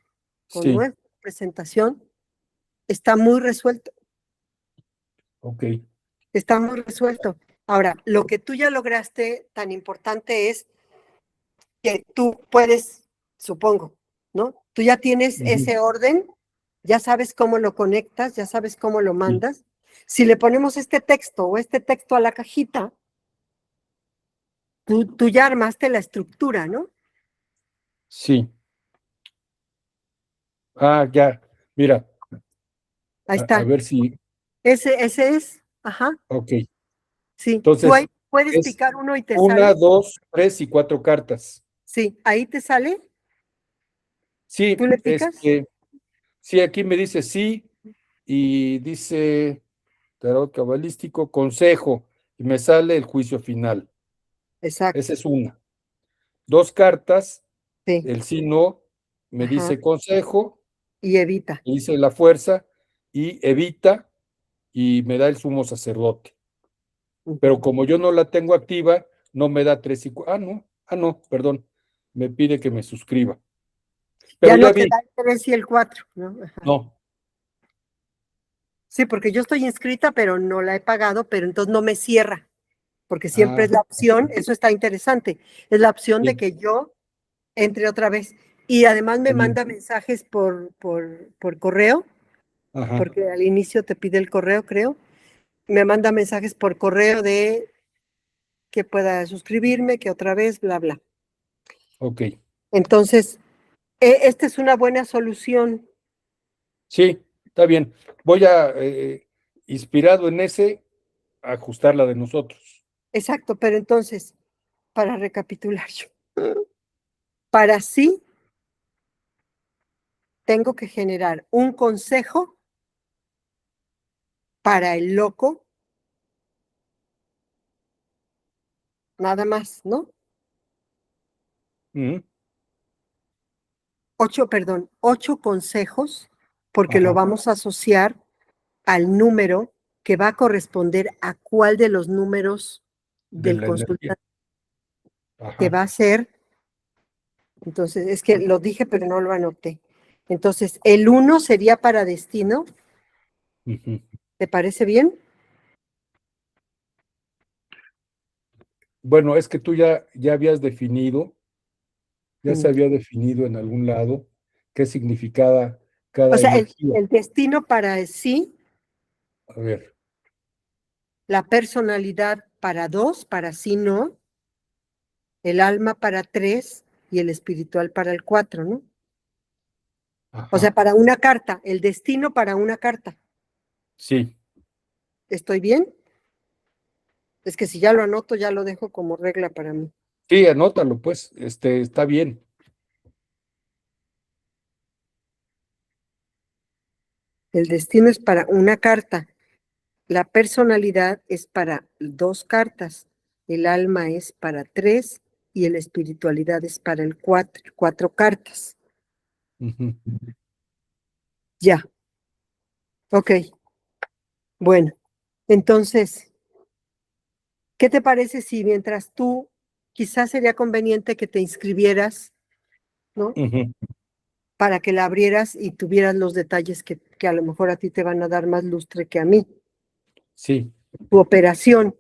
con Sí, nuestra presentación, está muy resuelto, ok. está muy resuelto. Ahora, lo que tú ya lograste tan importante es que tú puedes, supongo, ¿no? Tú ya tienes Ujú, ese orden, ya sabes cómo lo conectas, ya sabes cómo lo sí, mandas. Si le ponemos este texto o este texto a la cajita, tú ya armaste la estructura, ¿no? sí. Ah, ya. Mira, Ahí a está. ver si. Ese es, ajá, Ok. sí. Tú ahí Entonces, puedes es picar uno y te una, sale. dos, tres y 4 cartas. Sí, ahí te sale. Sí, Tú le picas. sí, aquí me dice sí y dice tarot cabalístico, consejo, y me sale el juicio final. Esa Exacto. es una. 2 cartas, Sí, el sí no, me ajá. dice consejo, Y evita. me dice la fuerza y evita y me da el sumo sacerdote. Pero Ujú. como yo no la tengo activa, no me da 3 y no, perdón, me pide que me suscriba. Pero Ya ya no te vi, da el 3 y el 4, ¿no? Ajá. no, Sí, porque yo estoy inscrita, pero no la he pagado, pero entonces no me cierra, porque siempre es ah, la opción, eso está interesante, es la opción de bien, que yo entre otra vez. Y además me está bien, manda mensajes por correo, ajá, porque al inicio te pide el correo, creo. Me manda mensajes por correo de que pueda suscribirme, que otra vez, bla, bla. ok. Entonces, esta es una buena solución. Sí, está bien. Voy a, inspirado en ese, ajustar la de nosotros. Exacto, pero entonces, para recapitular yo, para sí tengo que generar un consejo para el loco, nada más, ¿no? Ujú, 8 consejos, porque lo ajá, vamos a asociar al número que va a corresponder a cuál de los números de del la energía. consultante que Ajá, va a ser. Entonces, es que lo dije, pero no lo anoté. Entonces, el 1 sería para destino, ujú. ¿te parece bien? Bueno, es que tú ya habías definido, ya se Mm. había definido en algún lado qué significaba O cada sea, energía. el destino para sí, A ver, la personalidad para 2, para sí no, el alma para 3 y el espiritual para el 4, ¿no? O sea, ajá, para una carta, el destino para una carta. sí, ¿Estoy bien? Es que si ya lo anoto, ya lo dejo como regla para mí. sí, anótalo, pues, está bien. El destino es para una carta. La personalidad es para 2 cartas. El alma es para 3 y la espiritualidad es para el 4 cartas. Ujú. Ya, ok. Bueno, entonces, ¿qué te parece si mientras tú, quizás sería conveniente que te inscribieras, ¿no? Ujú. Para que la abrieras y tuvieras los detalles que a lo mejor a ti te van a dar más lustre que a mí, Sí, tu operación.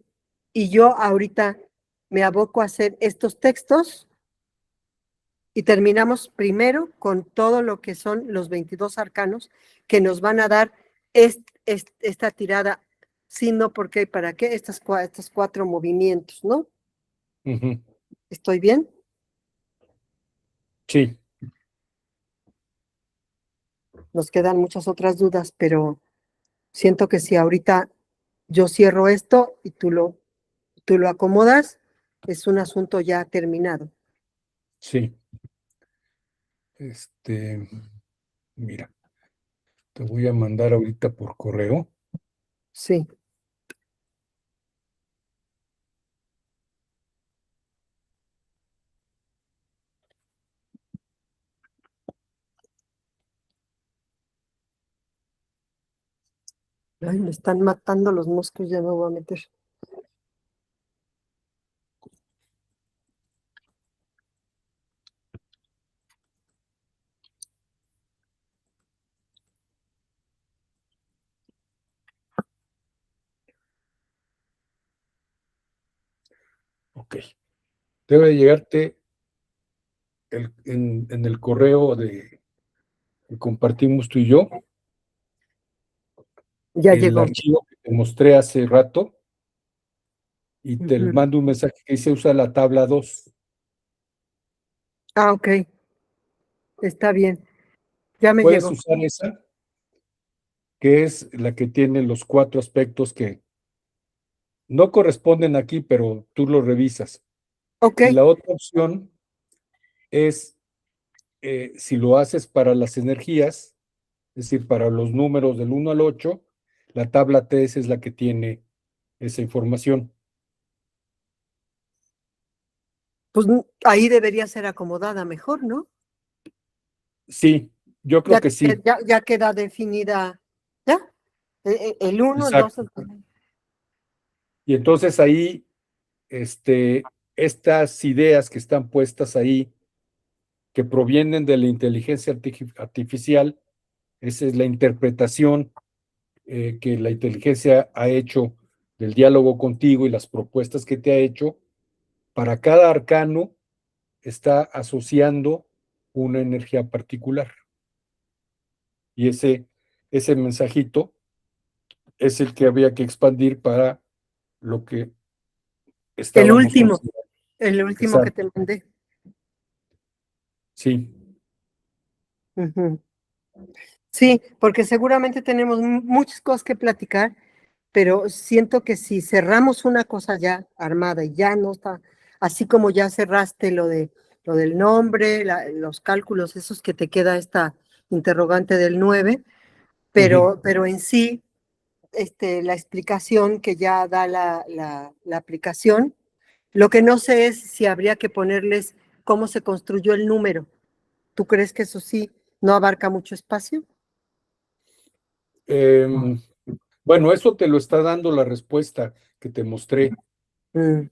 Y yo ahorita me aboco a hacer estos textos y terminamos primero con todo lo que son los 22 arcanos que nos van a dar esta tirada, sí, no, por qué y para qué, estos 4 movimientos, ¿no? ujú. ¿Estoy bien? Sí, Nos quedan muchas otras dudas, pero siento que si ahorita yo cierro esto y tú lo acomodas, es un asunto ya terminado. sí. Mira, te voy a mandar ahorita por correo. Sí. Ay, me están matando los moscos, ya me voy a meter. Ok. Debe de llegarte en el correo que compartimos tú y yo, Ya el llegó. archivo que te mostré hace rato y te Ujú. mando un mensaje que dice usa la tabla 2. Ah, ok, está bien. Ya me Puedes llegó. usar esa, que es la que tiene los 4 aspectos que no corresponden aquí, pero tú lo revisas. Ok, Y la otra opción es, si lo haces para las energías, es decir, para los números del 1 al 8, la tabla 3 es la que tiene esa información. pues ahí debería ser acomodada mejor, ¿no? Sí, yo creo Ya, que sí, ya queda definida, ¿ya? El 1, el 2, exacto. Y entonces ahí, estas ideas que están puestas ahí, que provienen de la inteligencia artificial, esa es la interpretación que la inteligencia ha hecho del diálogo contigo y las propuestas que te ha hecho. Para cada arcano está asociando una energía particular. Y ese mensajito es el que había que expandir para lo que el estábamos último, considerando. el último que te Exacto, mandé. sí. Ujú. Sí, porque seguramente tenemos muchas cosas que platicar, pero siento que si cerramos una cosa ya armada y ya no está, así como ya cerraste lo del nombre, los cálculos, esos que te queda esta interrogante del 9, Ujú. pero en sí, la explicación que ya da la aplicación, lo que no sé es si habría que ponerles cómo se construyó el número. ¿Tú crees que eso sí no abarca mucho espacio? Em, bueno, eso te lo está dando la respuesta que te mostré. Mm,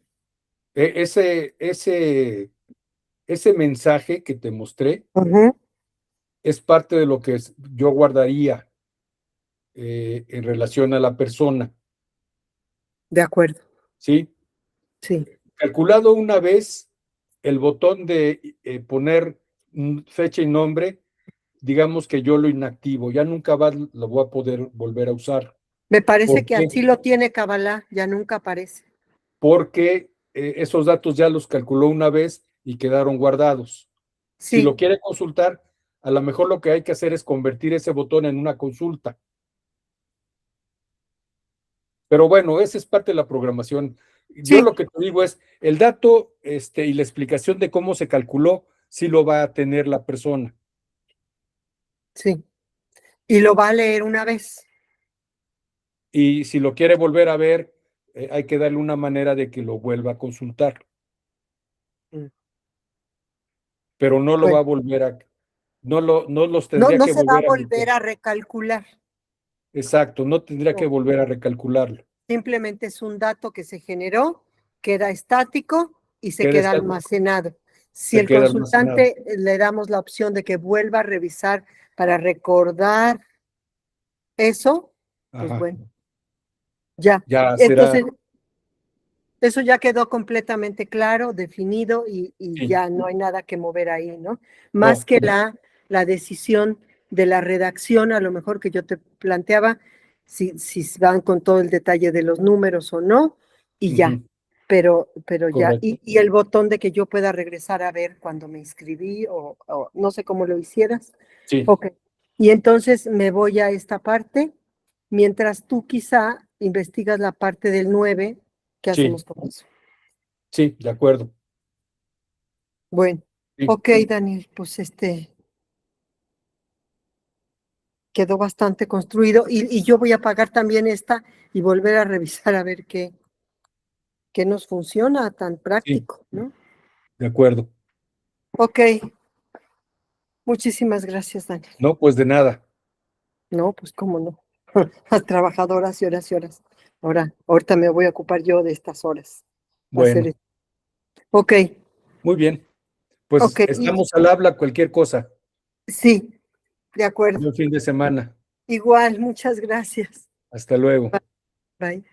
Ese mensaje que te mostré ujú, es parte de lo que yo guardaría en relación a la persona, de acuerdo, ¿sí? sí. Calculado una vez, el botón de poner fecha y nombre, digamos que yo lo inactivo, ya nunca más lo voy a poder volver a usar. Me parece ¿Por que qué? así lo tiene Kabbalah, ya nunca aparece. Porque esos datos ya los calculó una vez y quedaron guardados. Si lo Sí, quiere consultar, a lo mejor lo que hay que hacer es convertir ese botón en una consulta. Pero bueno, esa es parte de la programación. Yo sí, lo que te digo es, el dato y la explicación de cómo se calculó, sí lo va a tener la persona. sí. Y lo va a leer una vez. Y si lo quiere volver a ver, hay que darle una manera de que lo vuelva a consultar. Pero no lo Bueno, va a volver a, no los no, tendría no que se va a volver a volver meter. a recalcular. Exacto, no tendría que No, volver a recalcularlo. simplemente es un dato que se generó, queda estático y se Queda queda estático, almacenado. Si se el queda almacenado. consultante le damos la opción de que vuelva a revisar para recordar eso, pues Ajá, bueno, ya. ya Entonces, será, eso ya quedó completamente claro, definido y sí, ya no hay nada que mover ahí, ¿no? Más no, que la decisión de la redacción, a lo mejor que yo te planteaba, si van con todo el detalle de los números o no, y ya. ujú, Pero ya, correcto, y el botón de que yo pueda regresar a ver cuando me inscribí o no sé cómo lo hicieras. sí, Ok. Y entonces me voy a esta parte, mientras tú quizá investigas la parte del 9. ¿Qué sí, hacemos con eso? sí, de acuerdo, Bueno, sí, ok, Daniel, pues quedó bastante construido y yo voy a pagar también esta y volver a revisar a ver qué nos funciona tan sí, práctico, ¿no? de acuerdo. Ok, muchísimas gracias, Daniel. No, pues de nada. No, pues cómo no. Has trabajado horas y horas y horas. Ahorita me voy a ocupar yo de estas horas. Va a ser Bueno, Ok, muy bien. ok, Pues estamos al habla cualquier cosa. sí, de acuerdo. Buen fin de semana. Igual, muchas gracias. Hasta luego. Bye.